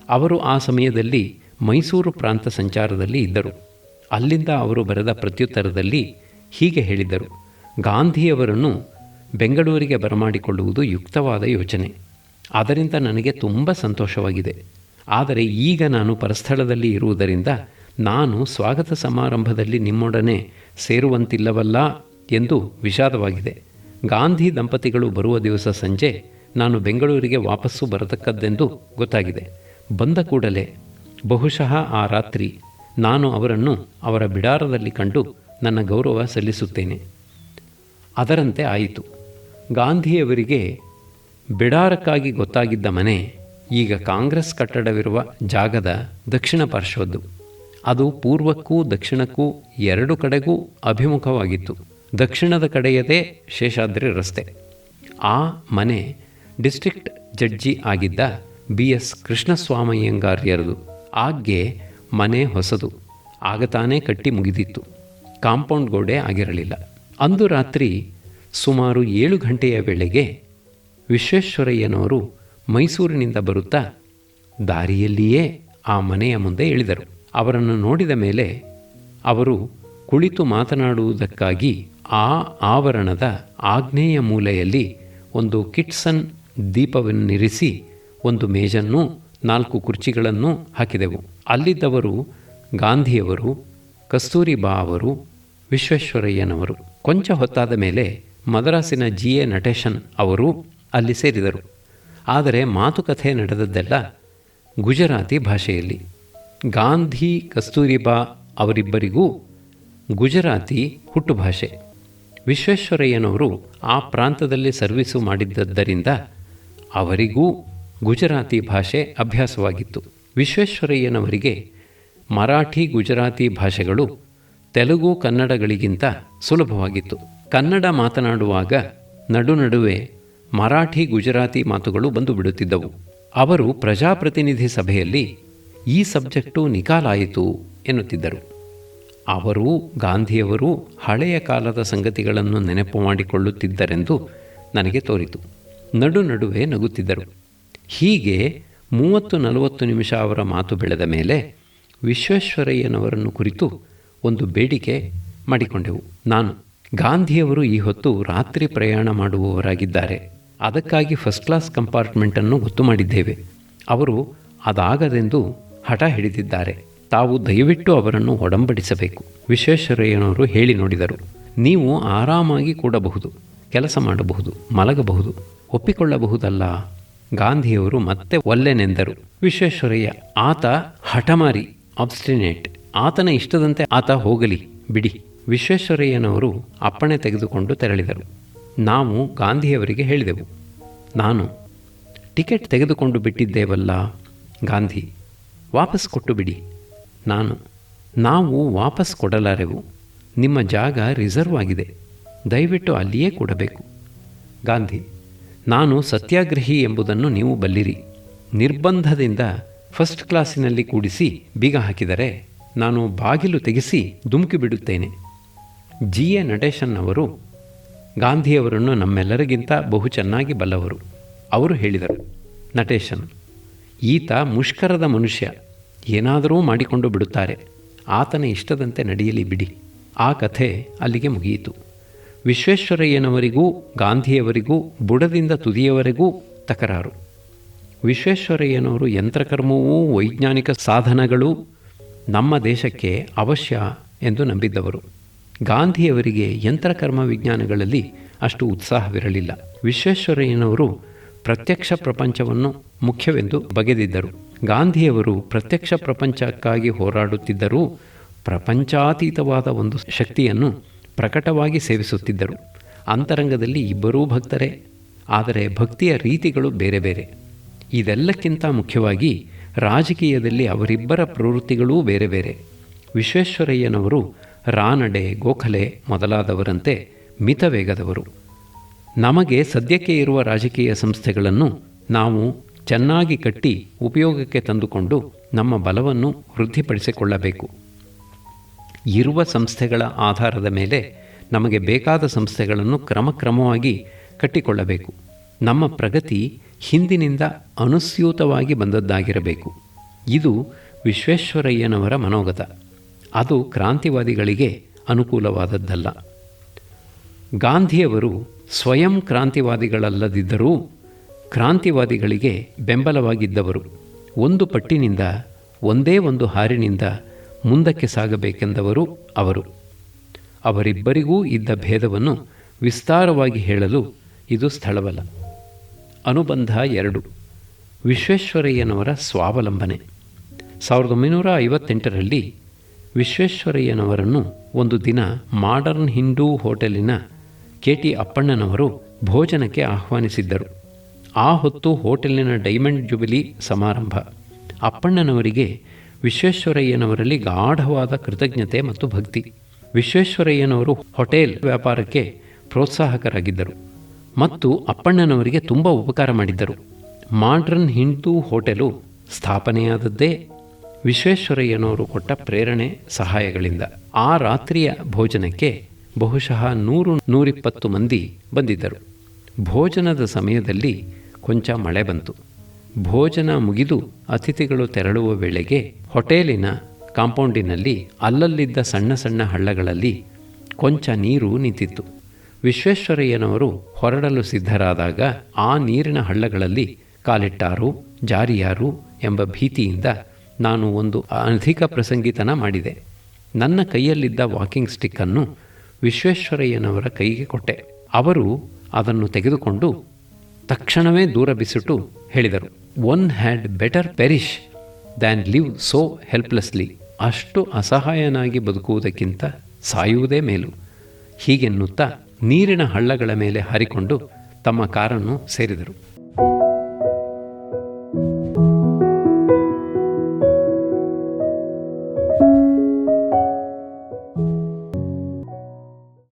ಅವರು ಆ ಸಮಯದಲ್ಲಿ ಮೈಸೂರು ಪ್ರಾಂತ ಸಂಚಾರದಲ್ಲಿ ಇದ್ದರು. ಅಲ್ಲಿಂದ ಅವರು ಬರೆದ ಪ್ರತ್ಯುತ್ತರದಲ್ಲಿ ಹೀಗೆ ಹೇಳಿದರು: ಗಾಂಧಿಯವರನ್ನು ಬೆಂಗಳೂರಿಗೆ ಬರಮಾಡಿಕೊಳ್ಳುವುದು ಯುಕ್ತವಾದ ಯೋಚನೆ. ಅದರಿಂದ ನನಗೆ ತುಂಬ ಸಂತೋಷವಾಗಿದೆ. ಆದರೆ ಈಗ ನಾನು ಪರಸ್ಥಳದಲ್ಲಿ ಇರುವುದರಿಂದ ನಾನು ಸ್ವಾಗತ ಸಮಾರಂಭದಲ್ಲಿ ನಿಮ್ಮೊಡನೆ ಸೇರುವಂತಿಲ್ಲವಲ್ಲ ಎಂದು ವಿಷಾದವಾಗಿದೆ. ಗಾಂಧಿ ದಂಪತಿಗಳು ಬರುವ ದಿವಸ ಸಂಜೆ ನಾನು ಬೆಂಗಳೂರಿಗೆ ವಾಪಸ್ಸು ಬರತಕ್ಕದ್ದೆಂದು ಗೊತ್ತಾಗಿದೆ. ಬಂದ ಕೂಡಲೇ ಬಹುಶಃ ಆ ರಾತ್ರಿ ನಾನು ಅವರನ್ನು ಅವರ ಬಿಡಾರದಲ್ಲಿ ಕಂಡು ನನ್ನ ಗೌರವ ಸಲ್ಲಿಸುತ್ತೇನೆ. ಅದರಂತೆ ಆಯಿತು. ಗಾಂಧಿಯವರಿಗೆ ಬಿಡಾರಕ್ಕಾಗಿ ಗೊತ್ತಾಗಿದ್ದ ಮನೆ ಈಗ ಕಾಂಗ್ರೆಸ್ ಕಟ್ಟಡವಿರುವ ಜಾಗದ ದಕ್ಷಿಣ ಪಾರ್ಶ್ವದ್ದು. ಅದು ಪೂರ್ವಕ್ಕೂ ದಕ್ಷಿಣಕ್ಕೂ ಎರಡು ಕಡೆಗೂ ಅಭಿಮುಖವಾಗಿತ್ತು. ದಕ್ಷಿಣದ ಕಡೆಯದೇ ಶೇಷಾದ್ರಿ ರಸ್ತೆ. ಆ ಮನೆ ಡಿಸ್ಟ್ರಿಕ್ಟ್ ಜಡ್ಜಿ ಆಗಿದ್ದ BS ಕೃಷ್ಣಸ್ವಾಮಯ್ಯಂಗಾರ್ಯರದು. ಆಗ್ಗೆ ಮನೆ ಹೊಸದು, ಆಗ ತಾನೇ ಕಟ್ಟಿ ಮುಗಿದಿತ್ತು. ಕಾಂಪೌಂಡ್ ಗೋಡೆ ಆಗಿರಲಿಲ್ಲ. ಅಂದು ರಾತ್ರಿ ಸುಮಾರು 7 ಗಂಟೆಯ ವೇಳೆಗೆ ವಿಶ್ವೇಶ್ವರಯ್ಯನವರು ಮೈಸೂರಿನಿಂದ ಬರುತ್ತಾ ದಾರಿಯಲ್ಲಿಯೇ ಆ ಮನೆಯ ಮುಂದೆ ಇಳಿದರು. ಅವರನ್ನು ನೋಡಿದ ಮೇಲೆ ಅವರು ಕುಳಿತು ಮಾತನಾಡುವುದಕ್ಕಾಗಿ ಆ ಆವರಣದ ಆಗ್ನೇಯ ಮೂಲೆಯಲ್ಲಿ ಒಂದು ಕಿಟ್ಸನ್ ದೀಪವನ್ನಿರಿಸಿ ಒಂದು ಮೇಜನ್ನು 4 ಕುರ್ಚಿಗಳನ್ನು ಹಾಕಿದೆವು. ಅಲ್ಲಿದ್ದವರು ಗಾಂಧಿಯವರು, ಕಸ್ತೂರಿಬಾ ಅವರು, ವಿಶ್ವೇಶ್ವರಯ್ಯನವರು. ಕೊಂಚ ಹೊತ್ತಾದ ಮೇಲೆ ಮದ್ರಾಸಿನ GA ನಟೇಶನ್ ಅವರು ಅಲ್ಲಿ ಸೇರಿದರು. ಆದರೆ ಮಾತುಕತೆ ನಡೆದದ್ದೆಲ್ಲ ಗುಜರಾತಿ ಭಾಷೆಯಲ್ಲಿ. ಗಾಂಧಿ, ಕಸ್ತೂರಿಬಾ ಅವರಿಬ್ಬರಿಗೂ ಗುಜರಾತಿ ಹುಟ್ಟುಭಾಷೆ. ವಿಶ್ವೇಶ್ವರಯ್ಯನವರು ಆ ಪ್ರಾಂತದಲ್ಲಿ ಸರ್ವೀಸು ಮಾಡಿದ್ದರಿಂದ ಅವರಿಗೂ ಗುಜರಾತಿ ಭಾಷೆ ಅಭ್ಯಾಸವಾಗಿತ್ತು. ವಿಶ್ವೇಶ್ವರಯ್ಯನವರಿಗೆ ಮರಾಠಿ, ಗುಜರಾತಿ ಭಾಷೆಗಳು ತೆಲುಗು, ಕನ್ನಡಗಳಿಗಿಂತ ಸುಲಭವಾಗಿತ್ತು. ಕನ್ನಡ ಮಾತನಾಡುವಾಗ ನಡುವೆ ಮರಾಠಿ, ಗುಜರಾತಿ ಮಾತುಗಳು ಬಂದು ಬಿಡುತ್ತಿದ್ದವು. ಅವರು ಪ್ರಜಾಪ್ರತಿನಿಧಿ ಸಭೆಯಲ್ಲಿ ಈ ಸಬ್ಜೆಕ್ಟು ನಿಕಾಲಾಯಿತು ಎನ್ನುತ್ತಿದ್ದರು. ಅವರೂ ಗಾಂಧಿಯವರೂ ಹಳೆಯ ಕಾಲದ ಸಂಗತಿಗಳನ್ನು ನೆನಪು ಮಾಡಿಕೊಳ್ಳುತ್ತಿದ್ದರೆಂದು ನನಗೆ ತೋರಿತು. ನಡುವೆ ನಗುತ್ತಿದ್ದರು. ಹೀಗೆ 30-40 ನಿಮಿಷ ಅವರ ಮಾತು ಬೆಳೆದ ಮೇಲೆ ವಿಶ್ವೇಶ್ವರಯ್ಯನವರನ್ನು ಕುರಿತು ಒಂದು ಬೇಡಿಕೆ ಮಾಡಿಕೊಂಡೆವು. ನಾನು, ಗಾಂಧಿಯವರು ಈ ಹೊತ್ತು ರಾತ್ರಿ ಪ್ರಯಾಣ ಮಾಡುವವರಾಗಿದ್ದಾರೆ. ಅದಕ್ಕಾಗಿ ಫಸ್ಟ್ ಕ್ಲಾಸ್ ಕಂಪಾರ್ಟ್ಮೆಂಟನ್ನು ಗೊತ್ತು ಮಾಡಿದ್ದೇವೆ. ಅವರು ಅದಾಗದೆಂದು ಹಠ ಹಿಡಿದಿದ್ದಾರೆ. ತಾವು ದಯವಿಟ್ಟು ಅವರನ್ನು ಒಡಂಬಡಿಸಬೇಕು. ವಿಶ್ವೇಶ್ವರಯ್ಯನವರು ಹೇಳಿ ನೋಡಿದರು. ನೀವು ಆರಾಮಾಗಿ ಕೂಡಬಹುದು, ಕೆಲಸ ಮಾಡಬಹುದು, ಮಲಗಬಹುದು, ಒಪ್ಪಿಕೊಳ್ಳಬಹುದಲ್ಲ. ಗಾಂಧಿಯವರು ಮತ್ತೆ ಒಲ್ಲೆನೆಂದರು. ವಿಶ್ವೇಶ್ವರಯ್ಯ, ಆತ ಹಠಮಾರಿ, ಆಬ್ಸ್ಟಿನೇಟ್. ಆತನ ಇಷ್ಟದಂತೆ ಆತ ಹೋಗಲಿ ಬಿಡಿ. ವಿಶ್ವೇಶ್ವರಯ್ಯನವರು ಅಪ್ಪಣೆ ತೆಗೆದುಕೊಂಡು ತೆರಳಿದರು. ನಾವು ಗಾಂಧಿಯವರಿಗೆ ಹೇಳಿದೆವು, ನಾನು ಟಿಕೆಟ್ ತೆಗೆದುಕೊಂಡು ಬಿಟ್ಟಿದ್ದೇವಲ್ಲ. ಗಾಂಧಿ, ವಾಪಸ್ ಕೊಟ್ಟು ಬಿಡಿ. ನಾವು ವಾಪಸ್ ಕೊಡಲಾರೆವು. ನಿಮ್ಮ ಜಾಗ ರಿಸರ್ವ್ ಆಗಿದೆ, ದಯವಿಟ್ಟು ಅಲ್ಲಿಯೇ ಕೊಡಬೇಕು. ಗಾಂಧಿ, ನಾನು ಸತ್ಯಾಗ್ರಹಿ ಎಂಬುದನ್ನು ನೀವು ಬಲ್ಲಿರಿ. ನಿರ್ಬಂಧದಿಂದ ಫಸ್ಟ್ ಕ್ಲಾಸಿನಲ್ಲಿ ಕೂಡಿಸಿ ಬೀಗ ಹಾಕಿದರೆ ನಾನು ಬಾಗಿಲು ತೆಗೆಸಿ ಧುಮುಕಿ ಬಿಡುತ್ತೇನೆ. GA ನಟೇಶನ್ ಅವರು ಗಾಂಧಿಯವರನ್ನು ನಮ್ಮೆಲ್ಲರಿಗಿಂತ ಬಹು ಚೆನ್ನಾಗಿ ಬಲ್ಲವರು. ಅವರು ಹೇಳಿದರು, ನಟೇಶನ್, ಈತ ಮುಷ್ಕರದ ಮನುಷ್ಯ, ಏನಾದರೂ ಮಾಡಿಕೊಂಡು ಬಿಡುತ್ತಾರೆ. ಆತನ ಇಷ್ಟದಂತೆ ನಡೆಯಲಿ ಬಿಡಿ. ಆ ಕಥೆ ಅಲ್ಲಿಗೆ ಮುಗಿಯಿತು. ವಿಶ್ವೇಶ್ವರಯ್ಯನವರಿಗೂ ಗಾಂಧಿಯವರಿಗೂ ಬುಡದಿಂದ ತುದಿಯವರೆಗೂ ತಕರಾರು. ವಿಶ್ವೇಶ್ವರಯ್ಯನವರು ಯಂತ್ರಕರ್ಮವೂ ವೈಜ್ಞಾನಿಕ ಸಾಧನಗಳು ನಮ್ಮ ದೇಶಕ್ಕೆ ಅವಶ್ಯ ಎಂದು ನಂಬಿದ್ದವರು. ಗಾಂಧಿಯವರಿಗೆ ಯಂತ್ರಕರ್ಮ ವಿಜ್ಞಾನಗಳಲ್ಲಿ ಅಷ್ಟು ಉತ್ಸಾಹವಿರಲಿಲ್ಲ. ವಿಶ್ವೇಶ್ವರಯ್ಯನವರು ಪ್ರತ್ಯಕ್ಷ ಪ್ರಪಂಚವನ್ನು ಮುಖ್ಯವೆಂದು ಬಗೆದಿದ್ದರು. ಗಾಂಧಿಯವರು ಪ್ರತ್ಯಕ್ಷ ಪ್ರಪಂಚಕ್ಕಾಗಿ ಹೋರಾಡುತ್ತಿದ್ದರೂ ಪ್ರಪಂಚಾತೀತವಾದ ಒಂದು ಶಕ್ತಿಯನ್ನು ಪ್ರಕಟವಾಗಿ ಸೇವಿಸುತ್ತಿದ್ದರು. ಅಂತರಂಗದಲ್ಲಿ ಇಬ್ಬರೂ ಭಕ್ತರೇ, ಆದರೆ ಭಕ್ತಿಯ ರೀತಿಗಳು ಬೇರೆ ಬೇರೆ. ಇದೆಲ್ಲಕ್ಕಿಂತ ಮುಖ್ಯವಾಗಿ ರಾಜಕೀಯದಲ್ಲಿ ಅವರಿಬ್ಬರ ಪ್ರವೃತ್ತಿಗಳೂ ಬೇರೆ ಬೇರೆ. ವಿಶ್ವೇಶ್ವರಯ್ಯನವರು ರಾನಡೆ, ಗೋಖಲೆ ಮೊದಲಾದವರಂತೆ ಮಿತವೇಗದವರು. ನಮಗೆ ಸದ್ಯಕ್ಕೆ ಇರುವ ರಾಜಕೀಯ ಸಂಸ್ಥೆಗಳನ್ನು ನಾವು ಚೆನ್ನಾಗಿ ಕಟ್ಟಿ ಉಪಯೋಗಕ್ಕೆ ತಂದುಕೊಂಡು ನಮ್ಮ ಬಲವನ್ನು ವೃದ್ಧಿಪಡಿಸಿಕೊಳ್ಳಬೇಕು. ಇರುವ ಸಂಸ್ಥೆಗಳ ಆಧಾರದ ಮೇಲೆ ನಮಗೆ ಬೇಕಾದ ಸಂಸ್ಥೆಗಳನ್ನು ಕ್ರಮಕ್ರಮವಾಗಿ ಕಟ್ಟಿಕೊಳ್ಳಬೇಕು. ನಮ್ಮ ಪ್ರಗತಿ ಹಿಂದಿನಿಂದ ಅನುಸ್ಯೂತವಾಗಿ ಬಂದದ್ದಾಗಿರಬೇಕು. ಇದು ವಿಶ್ವೇಶ್ವರಯ್ಯನವರ ಮನೋಗತ. ಅದು ಕ್ರಾಂತಿವಾದಿಗಳಿಗೆ ಅನುಕೂಲವಾದದ್ದಲ್ಲ. ಗಾಂಧಿಯವರು ಸ್ವಯಂ ಕ್ರಾಂತಿವಾದಿಗಳಲ್ಲದಿದ್ದರೂ ಕ್ರಾಂತಿವಾದಿಗಳಿಗೆ ಬೆಂಬಲವಾಗಿದ್ದವರು. ಒಂದು ಪಟ್ಟಿನಿಂದ ಒಂದೇ ಒಂದು ಹಾರಿನಿಂದ ಮುಂದಕ್ಕೆ ಸಾಗಬೇಕೆಂದವರು ಅವರು. ಅವರಿಬ್ಬರಿಗೂ ಇದ್ದ ಭೇದವನ್ನು ವಿಸ್ತಾರವಾಗಿ ಹೇಳಲು ಇದು ಸ್ಥಳವಲ್ಲ. ಅನುಬಂಧ 2. ವಿಶ್ವೇಶ್ವರಯ್ಯನವರ ಸ್ವಾವಲಂಬನೆ. 1958ರಲ್ಲಿ ವಿಶ್ವೇಶ್ವರಯ್ಯನವರನ್ನು ಒಂದು ದಿನ ಮಾಡರ್ನ್ ಹಿಂದೂ ಹೋಟೆಲಿನ KT ಅಪ್ಪಣ್ಣನವರು ಭೋಜನಕ್ಕೆ ಆಹ್ವಾನಿಸಿದ್ದರು. ಆ ಹೊತ್ತು ಹೋಟೆಲಿನ ಡೈಮಂಡ್ ಜುಬಿಲಿ ಸಮಾರಂಭ. ಅಪ್ಪಣ್ಣನವರಿಗೆ ವಿಶ್ವೇಶ್ವರಯ್ಯನವರಲ್ಲಿ ಗಾಢವಾದ ಕೃತಜ್ಞತೆ ಮತ್ತು ಭಕ್ತಿ. ವಿಶ್ವೇಶ್ವರಯ್ಯನವರು ಹೋಟೆಲ್ ವ್ಯಾಪಾರಕ್ಕೆ ಪ್ರೋತ್ಸಾಹಕರಾಗಿದ್ದರು ಮತ್ತು ಅಪ್ಪಣ್ಣನವರಿಗೆ ತುಂಬ ಉಪಕಾರ ಮಾಡಿದ್ದರು. ಮಾಡರ್ನ್ ಹಿಂದೂ ಹೋಟೆಲು ಸ್ಥಾಪನೆಯಾದದ್ದೇ ವಿಶ್ವೇಶ್ವರಯ್ಯನವರು ಕೊಟ್ಟ ಪ್ರೇರಣೆ ಸಹಾಯಗಳಿಂದ. ಆ ರಾತ್ರಿಯ ಭೋಜನಕ್ಕೆ ಬಹುಶಃ 100-120 ಮಂದಿ ಬಂದಿದ್ದರು. ಭೋಜನದ ಸಮಯದಲ್ಲಿ ಕೊಂಚ ಮಳೆ ಬಂತು. ಭೋಜನ ಮುಗಿದು ಅತಿಥಿಗಳು ತೆರಳುವ ವೇಳೆಗೆ ಹೋಟೆಲಿನ ಕಾಂಪೌಂಡಿನಲ್ಲಿ ಅಲ್ಲಲ್ಲಿದ್ದ ಸಣ್ಣ ಸಣ್ಣ ಹಳ್ಳಗಳಲ್ಲಿ ಕೊಂಚ ನೀರು ನಿಂತಿತ್ತು. ವಿಶ್ವೇಶ್ವರಯ್ಯನವರು ಹೊರಡಲು ಸಿದ್ಧರಾದಾಗ ಆ ನೀರಿನ ಹಳ್ಳಗಳಲ್ಲಿ ಕಾಲಿಟ್ಟಾರು, ಜಾರಿಯಾರು ಎಂಬ ಭೀತಿಯಿಂದ ನಾನು ಒಂದು ಅಧಿಕ ಪ್ರಸಂಗಿತನ ಮಾಡಿದೆ. ನನ್ನ ಕೈಯಲ್ಲಿದ್ದ ವಾಕಿಂಗ್ ಸ್ಟಿಕ್ಕನ್ನು ವಿಶ್ವೇಶ್ವರಯ್ಯನವರ ಕೈಗೆ ಕೊಟ್ಟೆ. ಅವರು ಅದನ್ನು ತೆಗೆದುಕೊಂಡು ತಕ್ಷಣವೇ ದೂರ ಬಿಸಿಟ್ಟು ಹೇಳಿದರು, one had better perish than live so helplessly. ಅಷ್ಟು ಅಸಹಾಯನಾಗಿ ಬದುಕುವುದಕ್ಕಿಂತ ಸಾಯುವುದೇ ಮೇಲು. ಹೀಗೆನ್ನುತ್ತಾ ನೀರಿನ ಹಳ್ಳಗಳ ಮೇಲೆ ಹಾರಿಕೊಂಡು ತಮ್ಮ ಕಾರನ್ನು ಸೇರಿದರು.